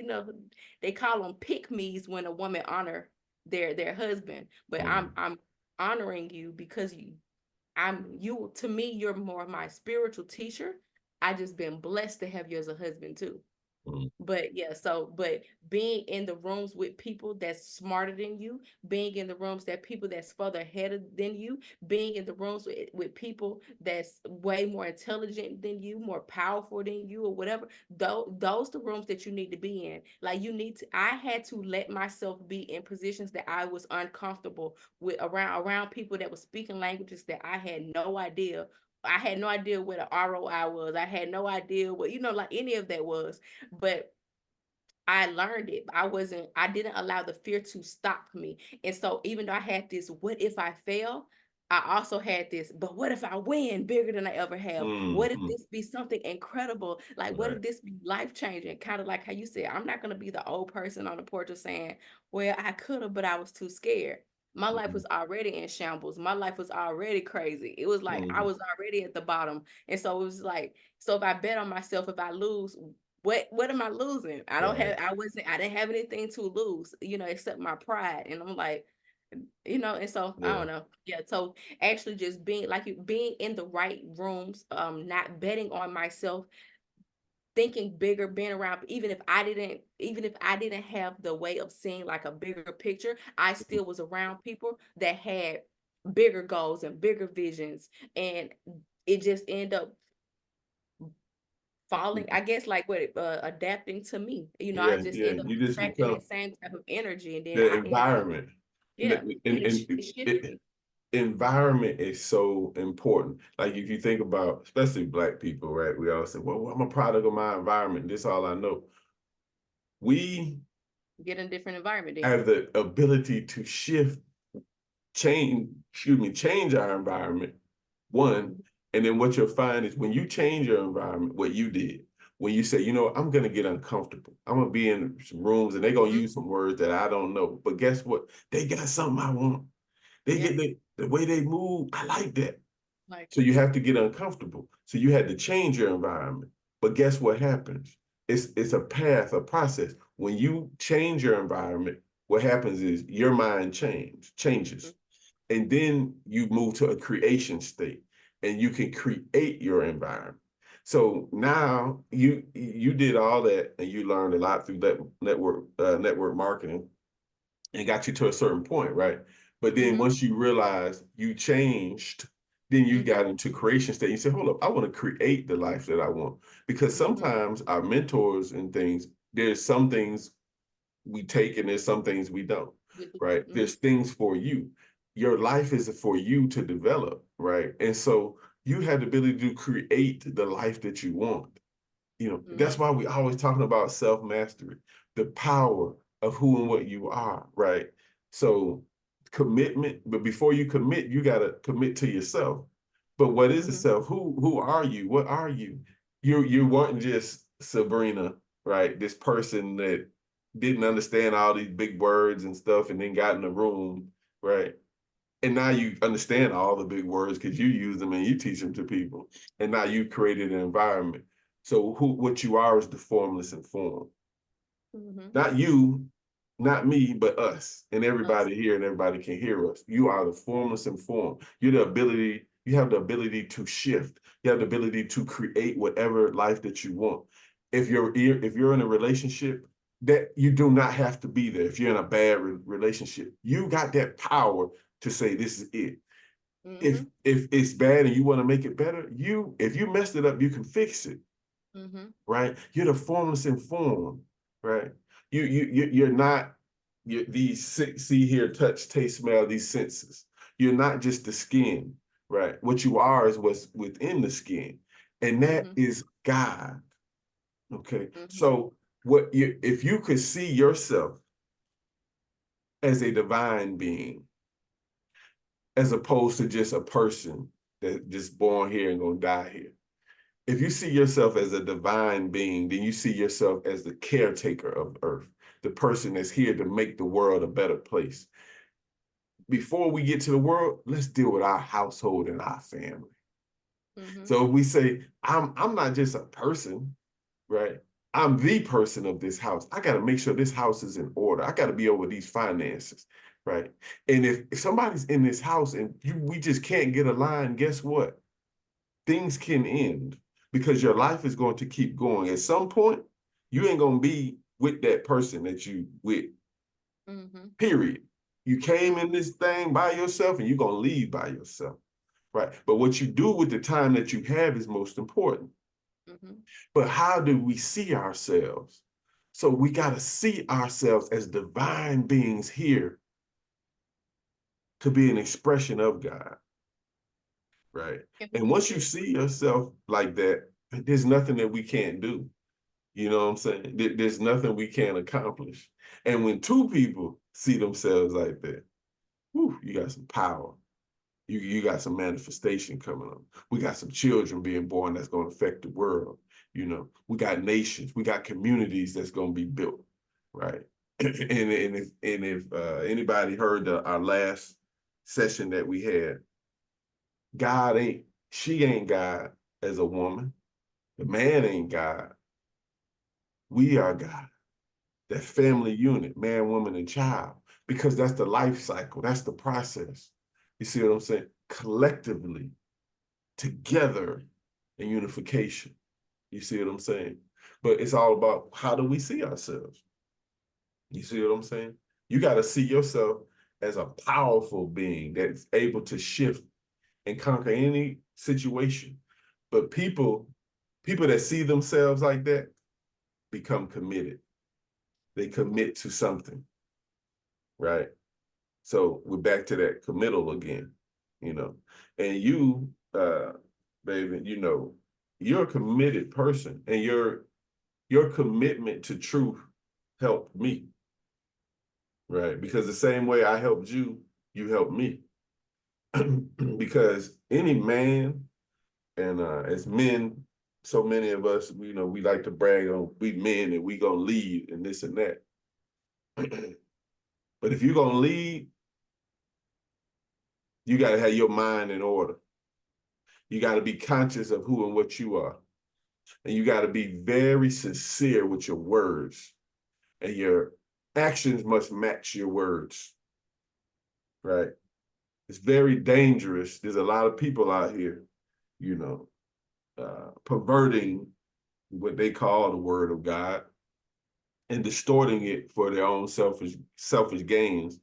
they call them pick me's when a woman honor their husband. But I'm Mhm. I'm honoring you because you, to me, you're more of my spiritual teacher. I just been blessed to have you as a husband too. Mhm. But yeah, so but being in the rooms with people that's smarter than you, being in the rooms that people that's further ahead than you, being in the rooms with people that's way more intelligent than you, more powerful than you, or whatever, those the rooms that you need to be in. Like I had to let myself be in positions that I was uncomfortable with, around people that were speaking languages that I had no idea what an ROI was. I had no idea what, like any of that was. But I learned it. I didn't allow the fear to stop me. And so even though I had this, what if I fail? I also had this, but what if I win bigger than I ever have? What if Mhm. this be something incredible? Like, what if Right. this be life changing? Kind of like how you said, I'm not going to be the old person on the porch of saying, well, I could have, but I was too scared. My life Mhm. was already in shambles. My life was already crazy. It was like I Mhm. was already at the bottom. And so it was like, so if I bet on myself, if I lose, what am I losing? Right. I didn't have anything to lose, except my pride. And I'm like, and so I Yeah. don't know. Yeah. So actually just being in the right rooms, not betting on myself, thinking bigger, being around, even if I didn't have the way of seeing like a bigger picture, I still was around people that had bigger goals and bigger visions. And it just ended up falling, I guess, like what adapting to me. I Yeah. just Yeah. end up You just attracting become that same type of energy, and then the I end up, environment. And, yeah, yeah, it shifted it, me. environment is so important. Like if you think about, especially Black people, right? We all say, "Well, I'm a product of my environment. This all I know." We Get in a different environment then. have the ability to shift change our environment, one, and then what you'll find is when you change your environment, what you did, when you say, you know, I'm gonna get uncomfortable. I'm gonna be in some rooms and they're gonna Mhm. use some words that I don't know. But guess what? They got something I want. They Yeah. get the way they move. I like that. Like So you have to get uncomfortable. So you had to change your environment. But guess what happens? It's a path, a process. When you change your environment, what happens is your mind changes. mhm, And then you move to a creation state and you can create your environment. So now you did all that and you learned a lot through that network marketing and got you to a certain point, right? But then mhm, once you realize you changed, then you mhm, got into creation state. You said, hold up, I want to create the life that I want. Because mhm, sometimes our mentors and things, there's some things we take and there's some things we don't, with the right? mhm, There's things for you. Your life is for you to develop, right? And so you have the ability to create the life that you want. You know, that's mhm, why we always talking about self-mastery, the power of who and what you are, right? So commitment, but before you commit, you got to commit to yourself. But what is the mhm, self? Who are you? What are you? You weren't just Sabrina, right? This person that didn't understand all these big words and stuff and then got in the room, right? And now you understand all the big words because you use them and you teach them to people. And now you've created an environment. So what you are is the formless and form. mhm. Not you, not me, but us and Us. everybody here and everybody can hear us. You are the formless and form. You have the ability to shift. You have the ability to create whatever life that you want. If you're in a relationship, that you do not have to be there. If you're in a bad relationship, you got that power to say this is it. If Mhm, if it's bad and you want to make it better, if you messed it up, you can fix it, mhm, right? You're the formless in form, right? You're not these see, hear, touch, taste, smell, these senses. You're not just the skin, right? What you are is what's within the skin, and that mhm, is God. Okay, mhm, so if you could see yourself as a divine being, as opposed to just a person that just born here and gonna die here. If you see yourself as a divine being, then you see yourself as the caretaker of earth, the person that's here to make the world a better place. Before we get to the world, let's deal with our household and our family. mhm, So if we say, I'm not just a person, right? I'm the person of this house. I got to make sure this house is in order. I got to be over these finances, right? And if somebody's in this house and we just can't get aligned, guess what? Things can end because your life is going to keep going. At some point, you ain't going to be with that person that you with, mhm, period. You came in mhm, this thing by yourself and you're going to leave by yourself, right? But what you do with the time that you have is most important. mhm, But how do we see ourselves? So we got to see ourselves as divine beings here to be an expression of God, right? and And we once you do. see yourself like that, there's nothing that we can't do. You know what I'm saying? There's nothing we can't accomplish. And when two people see themselves like that, whew, you got some power. You got some manifestation coming up. We got some children being born that's going to affect the world. You know, we got nations, we got communities that's going to be built, right? And if anybody heard our last session that we had, she ain't God as a woman. The man ain't God. We are God. That Yeah. family unit, man, woman, and child, because that's the life cycle. That's the process. You see what I'm saying? Collectively, together in unification. You see what I'm saying? But it's all about how do we see ourselves? You see what I'm saying? You got to see yourself as a powerful being that's able to shift and conquer any situation. But people that see themselves like that become committed. They commit to something, right? So we're back to that committal again, you know. And you, baby, you know, you're a committed person, and your commitment to truth helped me, right? Because the same way I helped you, you helped me. Because any man, and as men, so many of us, we like to brag on we men and we gonna lead and this and that. But if you're gonna lead, you gotta have your mind in order. You gotta be conscious of who and what you are. And you gotta be very sincere with your words. And your actions must match your words, right? It's very dangerous. There's a lot of people out here, you know, perverting what they call the word of God and distorting it for their own selfish gains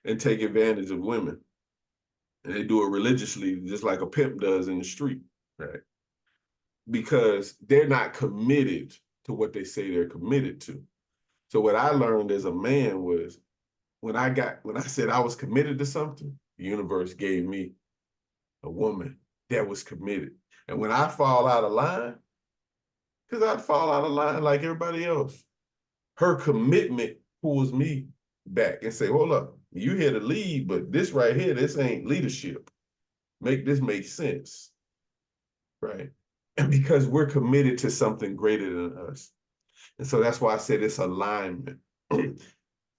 and take advantage of women. And they do it religiously, just like a pimp does in the street, right? Because they're not committed to what they say they're committed to. So what I learned as a man was when I said I was committed to something, the universe gave me a woman that was committed. And when I fall out of line, because I'd fall out of line like everybody else, her commitment pulls me back and say, hold up, you here to lead, but this right here, this ain't leadership. Make this make sense, right? And because we're committed to something greater than us. And so that's why I said it's alignment.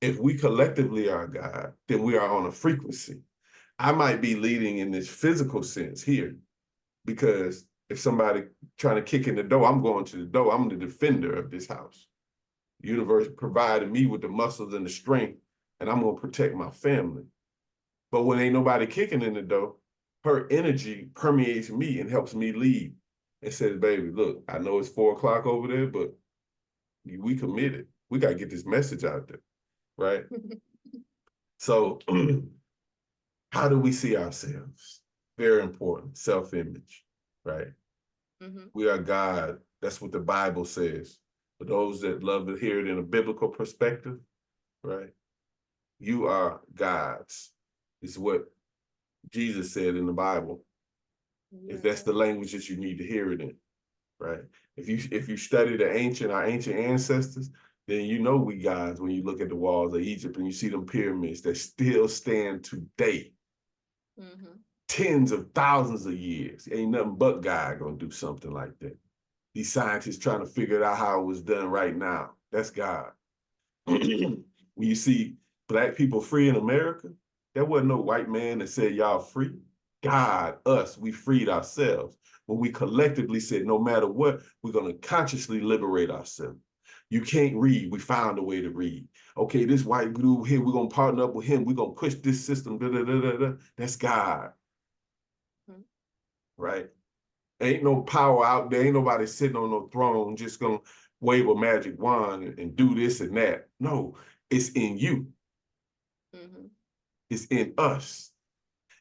If we collectively are God, then we are on a frequency. I might be leading in this physical sense here, because if somebody trying to kick in the door, I'm going to the door. I'm the defender of this house. The universe provided me with the muscles and the strength, and I'm going to protect my family. But when ain't nobody kicking in the door, her energy permeates me and helps me lead. And says, baby, look, I know it's 4 o'clock over there, but we committed. We got to get this message out there, right? So how do we see ourselves? Very important, self-image, right? Mm-hmm. We are God. That's what the Bible says. For those that love to hear it in a biblical perspective, right? You are God's. Is what Jesus said in the Bible. If that's Yeah. the language that you need to hear it in, right? If you study our ancient ancestors, then you know we gods when you look at the walls of Egypt and you see them pyramids that still stand today. Mm-hmm. Tens of thousands of years. Ain't nothing but God gonna do something like that. These scientists trying to figure out how it was done right now. That's God. When you see black people free in America, there wasn't no white man that said y'all free. God, us, we freed ourselves. When we collectively said, no matter what, we're going to consciously liberate ourselves. You can't read. We found a way to read. Okay, this white dude here, we're going to partner up with him. We're going to push this system. Da, da, da, da, da. That's God, Mm-hmm. right? Ain't no power out there. Ain't nobody sitting on no throne just going to wave a magic wand and do this and that. No, it's in you. Mm-hmm. It's in us.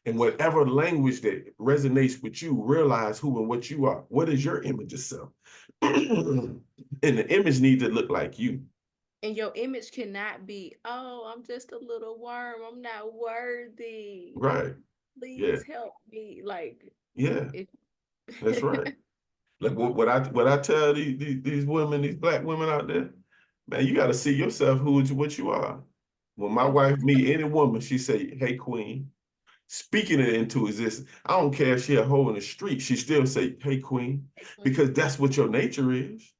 And whatever language that resonates with you, realize who and what you are. What is your image of self? And the image needs to look like you. And your image cannot be, oh, I'm just a little worm. I'm not worthy. Right. Yeah. Please help me. Like, Yeah. it. That's right. Like what I tell these women, these black women out there, man, you got to see yourself what you are. When my wife meet any woman, she say, "Hey, queen," speaking it into existence. I don't care if she a hoe in the street, she still say, "Hey, queen," because that's what your nature is.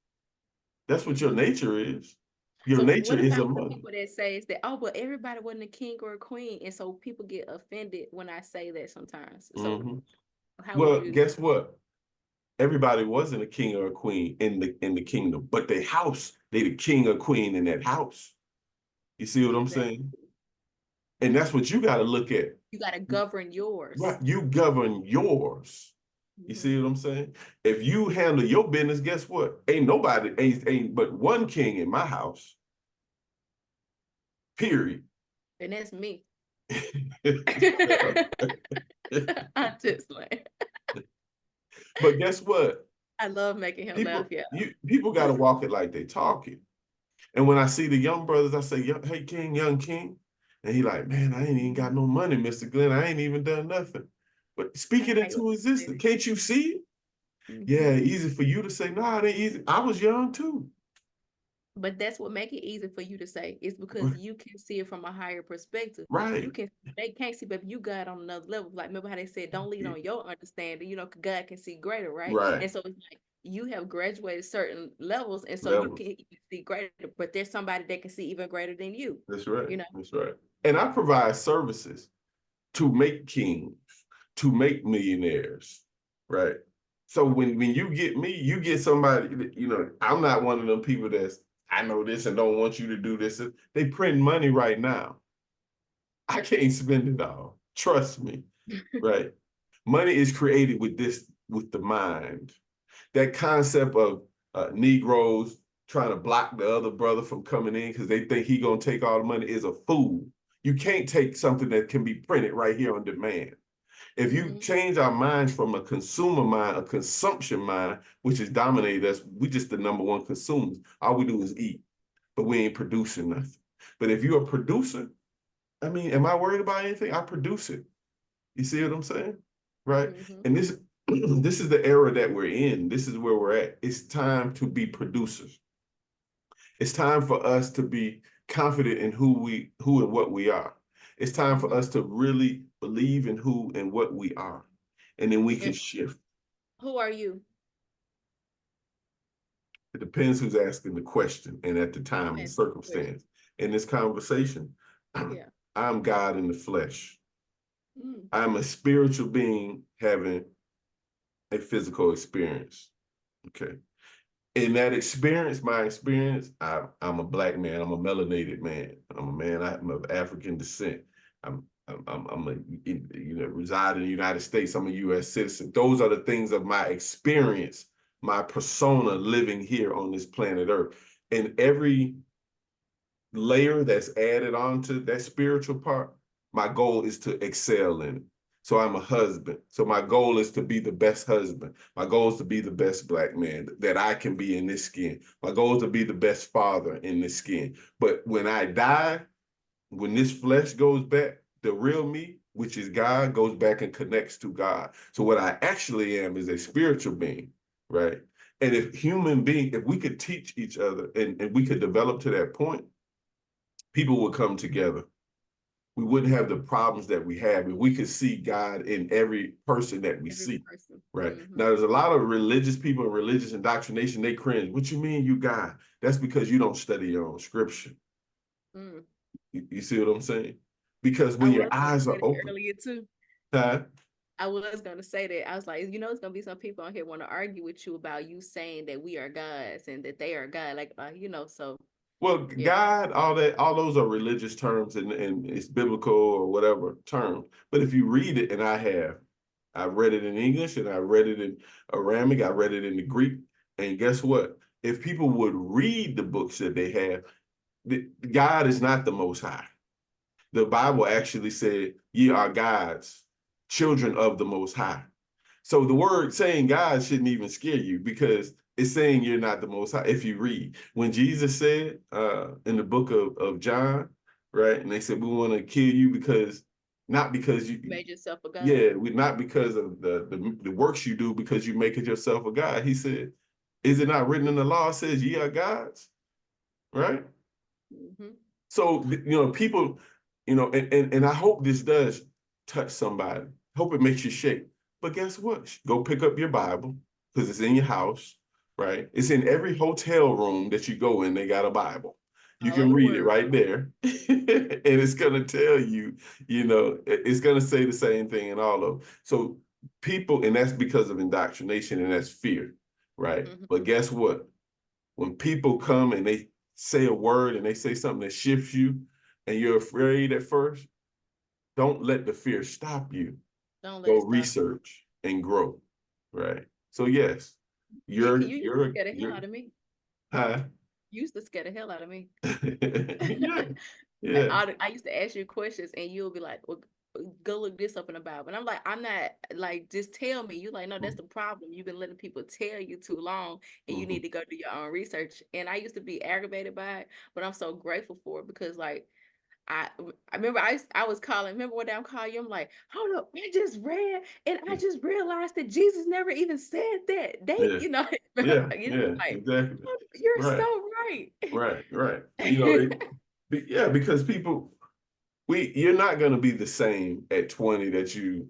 That's what your nature is. Your So nature what is a about the mother. people that says that, oh, but everybody wasn't a king or a queen, and so people get offended when I say that sometimes. So Mm-hmm. how would Well, you? guess what? Everybody wasn't a king or a queen in the kingdom, but the house, they the king or queen in that house. You see what I'm Exactly. saying? And that's what you got to look at. You got to govern yours. Right, you govern yours. You Mm-hmm. see what I'm saying? If you handle your business, guess what? Ain't nobody, ain't but one king in my house. Period. And that's me. But I just like guess what? I love making him laugh. Yeah. People got to walk it like they talk it. And when I see the young brothers, I say, "Hey, King, young King," and he like, "Man, I ain't even got no money, Mr. Glenn. I ain't even done nothing." But speak I it hate when into people say existence. Can't you see it? that. Yeah, easy for you to say, "No, it ain't easy." I was young too. But that's what make it easy for you to say. It's because Right. you can see it from a higher perspective. You Right. can they can't see, but you got on another level. Like remember how they said, don't lean on your understanding. You know, 'cause God can see greater, right? Right. And so it's like you have graduated certain levels, and so you Levels. can even see greater. But there's somebody that can see even greater than you. That's right. You know. That's right. And I provide services to make kings, to make millionaires, right? So when you get me, you get somebody, you know, I'm not one of them people that's, I know this and don't want you to do this. They print money right now. I can't spend it all. Trust me, right? Money is created with this, with the mind. That concept of Negroes trying to block the other brother from coming in because they think he gonna take all the money is a fool. You can't take something that can be printed right here on demand. If you Mm-hmm. change our minds from a consumer mind, a consumption mind, which has dominated us, we just the number one consumers. All we do is eat, but we ain't producing nothing. But if you're a producer, I mean, am I worried about anything? I produce it. You see what I'm saying? Right? Mm-hmm. And this this is the era that we're in. This is where we're at. It's time to be producers. It's time for us to be confident in who and what we are. It's time for Mm-hmm. us to really believe in who and what we are. And then we can And shift. who are you? It depends who's asking the question and at the time and And circumstance. In this conversation, yeah. I'm God in the flesh. Mm. I'm a spiritual being having a physical experience. Okay. In that experience, my experience, I'm a black man. I'm a melanated man. I'm a man. I'm of African descent. I'm a, you know, reside in the United States. I'm a U.S. citizen. Those are the things of my experience, my persona living here on this planet Earth. And every layer that's added on to that spiritual part, my goal is to excel in it. So I'm a husband. So my goal is to be the best husband. My goal is to be the best black man that I can be in this skin. My goal is to be the best father in this skin. But when I die, when this flesh goes back, the real me, which is God, goes back and connects to God. So what I actually am is a spiritual being, right? And if we could teach each other and we could develop to that point, people would come together. We wouldn't have the problems that we have if we could see God in every person that we Every see. person. Right. Mm-hmm. Now, there's a lot of religious people and religious indoctrination. They cringe. What you mean you God? That's because you don't study your own scripture. Mm. You see what I'm saying? Because I when your was gonna eyes say are that open, earlier too. huh? I was gonna say that. I was like, you know, it's gonna be some people on here want to argue with you about you saying that we are gods and that they are God. Like, you know, so Well, yeah. God, all that, all those are religious terms and it's biblical or whatever term. But if you read it, and I've read it in English and I read it in Aramic, I read it in the Greek. And guess what? If people would read the books that they have, God is not the most high. The Bible actually said, ye are gods, children of the most high. So the word saying God shouldn't even scare you because it's saying you're not the most high. If you read, when Jesus said in the book of John, right, and they said, we want to kill you because, not because You you, made yourself a God. yeah, we not because of the works you do, because you make it yourself a God. He said, is it not written in the law? It says ye are gods, right? Mm-hmm. So people, and I hope this does touch somebody. Hope it makes you shake. But guess what? Go pick up your Bible because it's in your house, right? It's in every hotel room that you go in. They got a Bible. You All can over the read it world. right there, and it's gonna tell you, it's gonna say the same thing in all of them. So people, and that's because of indoctrination and that's fear, right? Mm-hmm. But guess what? When people come and they say a word and they say something that shifts you and you're afraid at first, don't let the fear stop you. Don't let Go it stop you. research and grow. Right. So yes, Yeah, cause you're you used to you're scare the hell you're out of me. huh? You used to scare the hell out of me. Yeah. Yeah. I used to ask you questions and you'll be like, well, go look this up in the Bible. And I'm like, I'm not like, just tell me. You like, no, that's the problem. You've been letting people tell you too long and you Mm-hmm. need to go do your own research. And I used to be aggravated by it, but I'm so grateful for it because like I I remember I was calling. Remember one day I'm calling you. I'm like, hold up, I just read and I just realized that Jesus never even said that. They, Yeah, you know, yeah, you yeah, like, exactly. "Oh, you're Right, so right. right, right. You know, yeah, because people, you're not going to be the same at 20 that you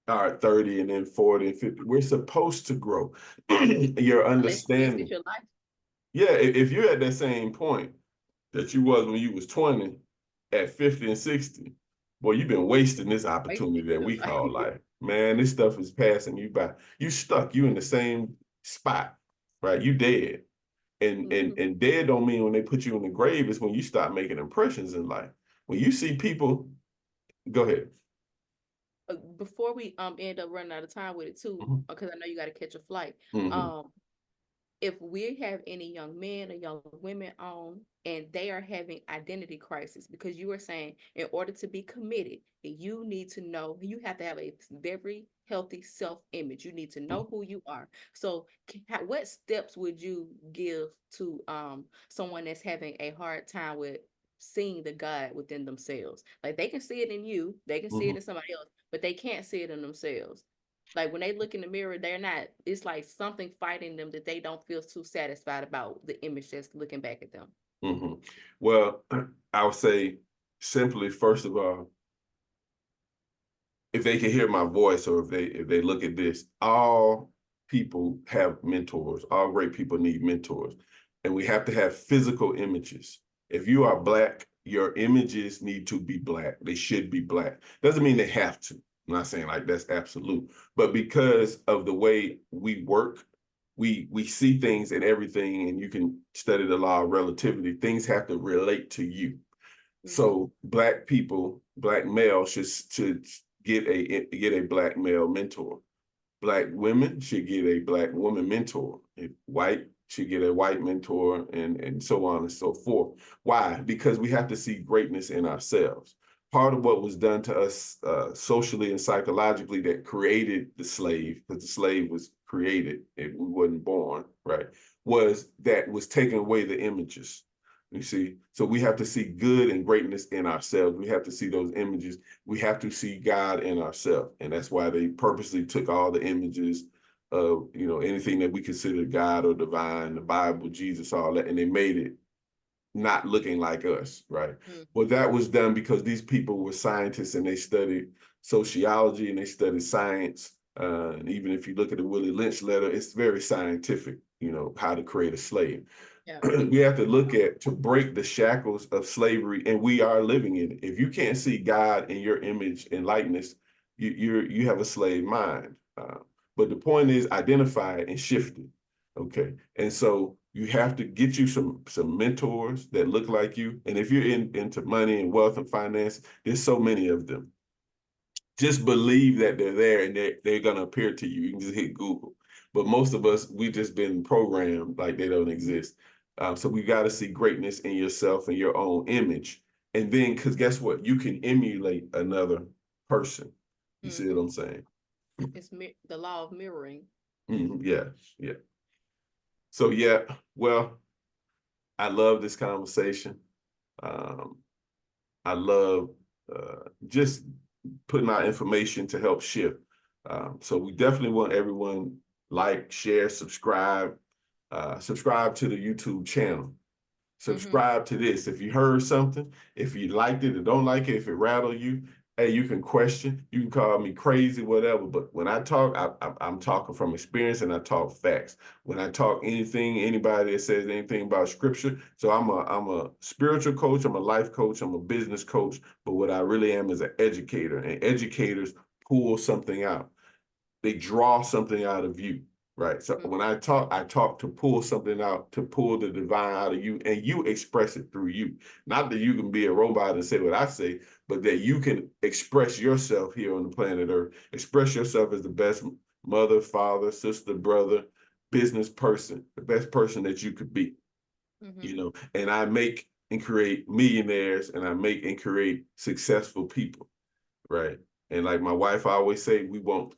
are at 30 and then 40 and 50. We're supposed to grow. Your Unless Jesus is understanding. your life. Yeah, if you're at that same point that you was when you was 20 at 50 and 60, boy, you've been wasting this opportunity Wasting that your we life. call life. Man, this stuff is passing you by. You stuck, you in the same spot, right? You dead. And and Mhm. and dead don't mean when they put you in the grave, it's when you start making impressions in life. When you see people, go ahead. Before we end up running out of time with it too, Mhm, because I know you got to catch a flight. mhm, Um, if we have any young men or young women on and they are having identity crisis, because you were saying in order to be committed, you need to know, you have to have a very healthy self-image. You need to know who you are. So what steps would you give to someone that's having a hard time with seeing the God within themselves? Like they can see it in you, they can see it mhm, in somebody else, but they can't see it in themselves. Like when they look in the mirror, they're not, it's like something fighting them that they don't feel too satisfied about the image that's looking back at them. mhm. Well, I would say simply, first of all, if they can hear my voice or if they look at this, all people have mentors. All great people need mentors. And we have to have physical images. If you are Black, your images need to be Black. They should be Black. Doesn't mean they have to. I'm not saying like that's absolute, but because of the way we work, we see things and everything, and you can study the law of relativity. Things have to relate to you. Mm-hmm. So Black people, Black males should get a Black male mentor. Black women should get a Black woman mentor. If white should get a white mentor, and so on and so forth. Why? Because we have to see greatness in ourselves. Part of what was done to us socially and psychologically that created the slave, because the slave was created and we wasn't born, right? Was taking away the images. You see, so we have to see good and greatness in ourselves. We have to see those images. We have to see God in ourselves. And that's why they purposely took all the images of, anything that we consider God or divine, the Bible, Jesus, all that, and they made it not looking like us, right? Well, Mm-hmm. that was done because these people were scientists and they studied sociology and they studied science. And even if you look at the Willie Lynch letter, it's very scientific, how to create a slave. Yeah. We have to look at to break the shackles of slavery, and we are living in it. If you can't see God in your image and likeness, you have a slave mind. But the point is identify it and shift it. Okay, and so you have to get you some mentors that look like you. And if you're into money and wealth and finance, there's so many of them. Just believe that they're there and they're gonna appear to you. You can just hit Google. But most of us, we just been programmed like they don't exist. So we got to see greatness in yourself and your own image. And then, because guess what? You can emulate another person. You see what Mm-hmm. I'm saying? It's the law of mirroring. Yeah, yeah. So yeah, well, I love this conversation. Um, I love just putting out information to help shift. So we definitely want everyone like, share, subscribe to the YouTube channel. Mm-hmm. Subscribe to this. If you heard something, if you liked it or don't like it, if it rattled you, hey, you can question, you can call me crazy, whatever. But when I talk, I'm talking from experience and I talk facts. When I talk anything, anybody that says anything about scripture, so I'm a spiritual coach, I'm a life coach, I'm a business coach, but what I really am is an educator, and educators pull something out. They draw something out of you, right? So when I talk to pull something out, to pull the divine out of you, and you express it through you. Not that you can be a robot and say what I say, but that you can express yourself here on the planet Earth. Express yourself as the best mother, father, sister, brother, business person, the best person that you could be, Mm-hmm. And I make and create millionaires, and I make and create successful people. Right. And like my wife always say, we want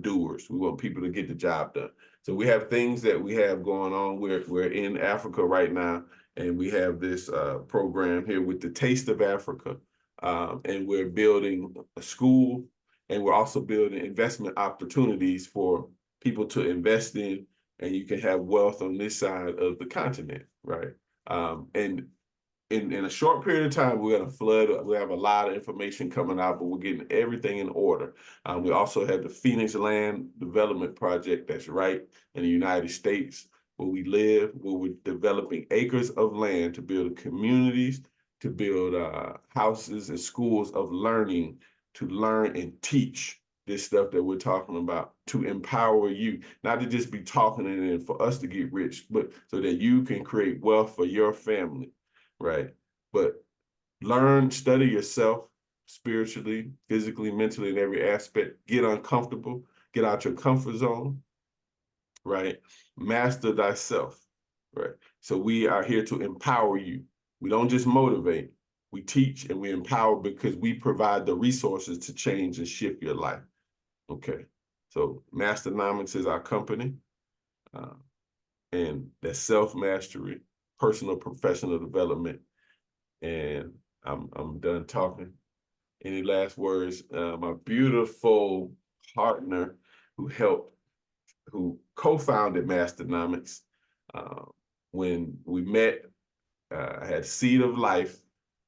doers. We want people to get the job done. So we have things that we have going on. We're in Africa right now, and we have this program here with the Taste of Africa, and we're building a school, and we're also building investment opportunities for people to invest in, and you can have wealth on this side of the continent, right? And in a short period of time, we're going to flood. We have a lot of information coming out, but we're getting everything in order. We also have the Phoenix Land Development Project that's right in the United States where we live, where we're developing acres of land to build communities, to build houses and schools of learning, to learn and teach this stuff that we're talking about, to empower you, not to just be talking it in for us to get rich, but so that you can create wealth for your family, right? But learn, study yourself spiritually, physically, mentally, in every aspect. Get uncomfortable, get out your comfort zone, right? Master thyself, right? So we are here to empower you. We don't just motivate, we teach and we empower because we provide the resources to change and shift your life. Okay. So Masternomics is our company, and that's self-mastery, personal, professional development. And I'm done talking. Any last words? My beautiful partner who co-founded Masternomics. Uh, when we met, I had Seed of Life,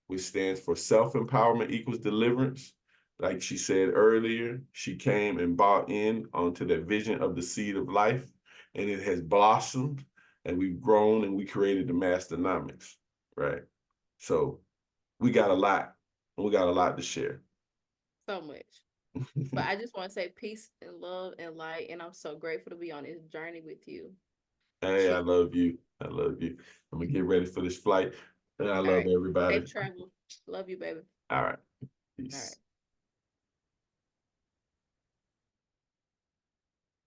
which stands for Self-Empowerment Equals Deliverance. Like she said earlier, she came and bought in onto that vision of the Seed of Life, and it has blossomed, and we've grown, and we created the Masternomics, right? So we got a lot, and we got a lot to share. So much. But I just want to say peace and love and light. And I'm so grateful to be on this journey with you. Hey, I love you. I love you. I'm gonna get ready for this flight. And I All love right. everybody. Safe travel. Love you, baby. All right. All right. Peace.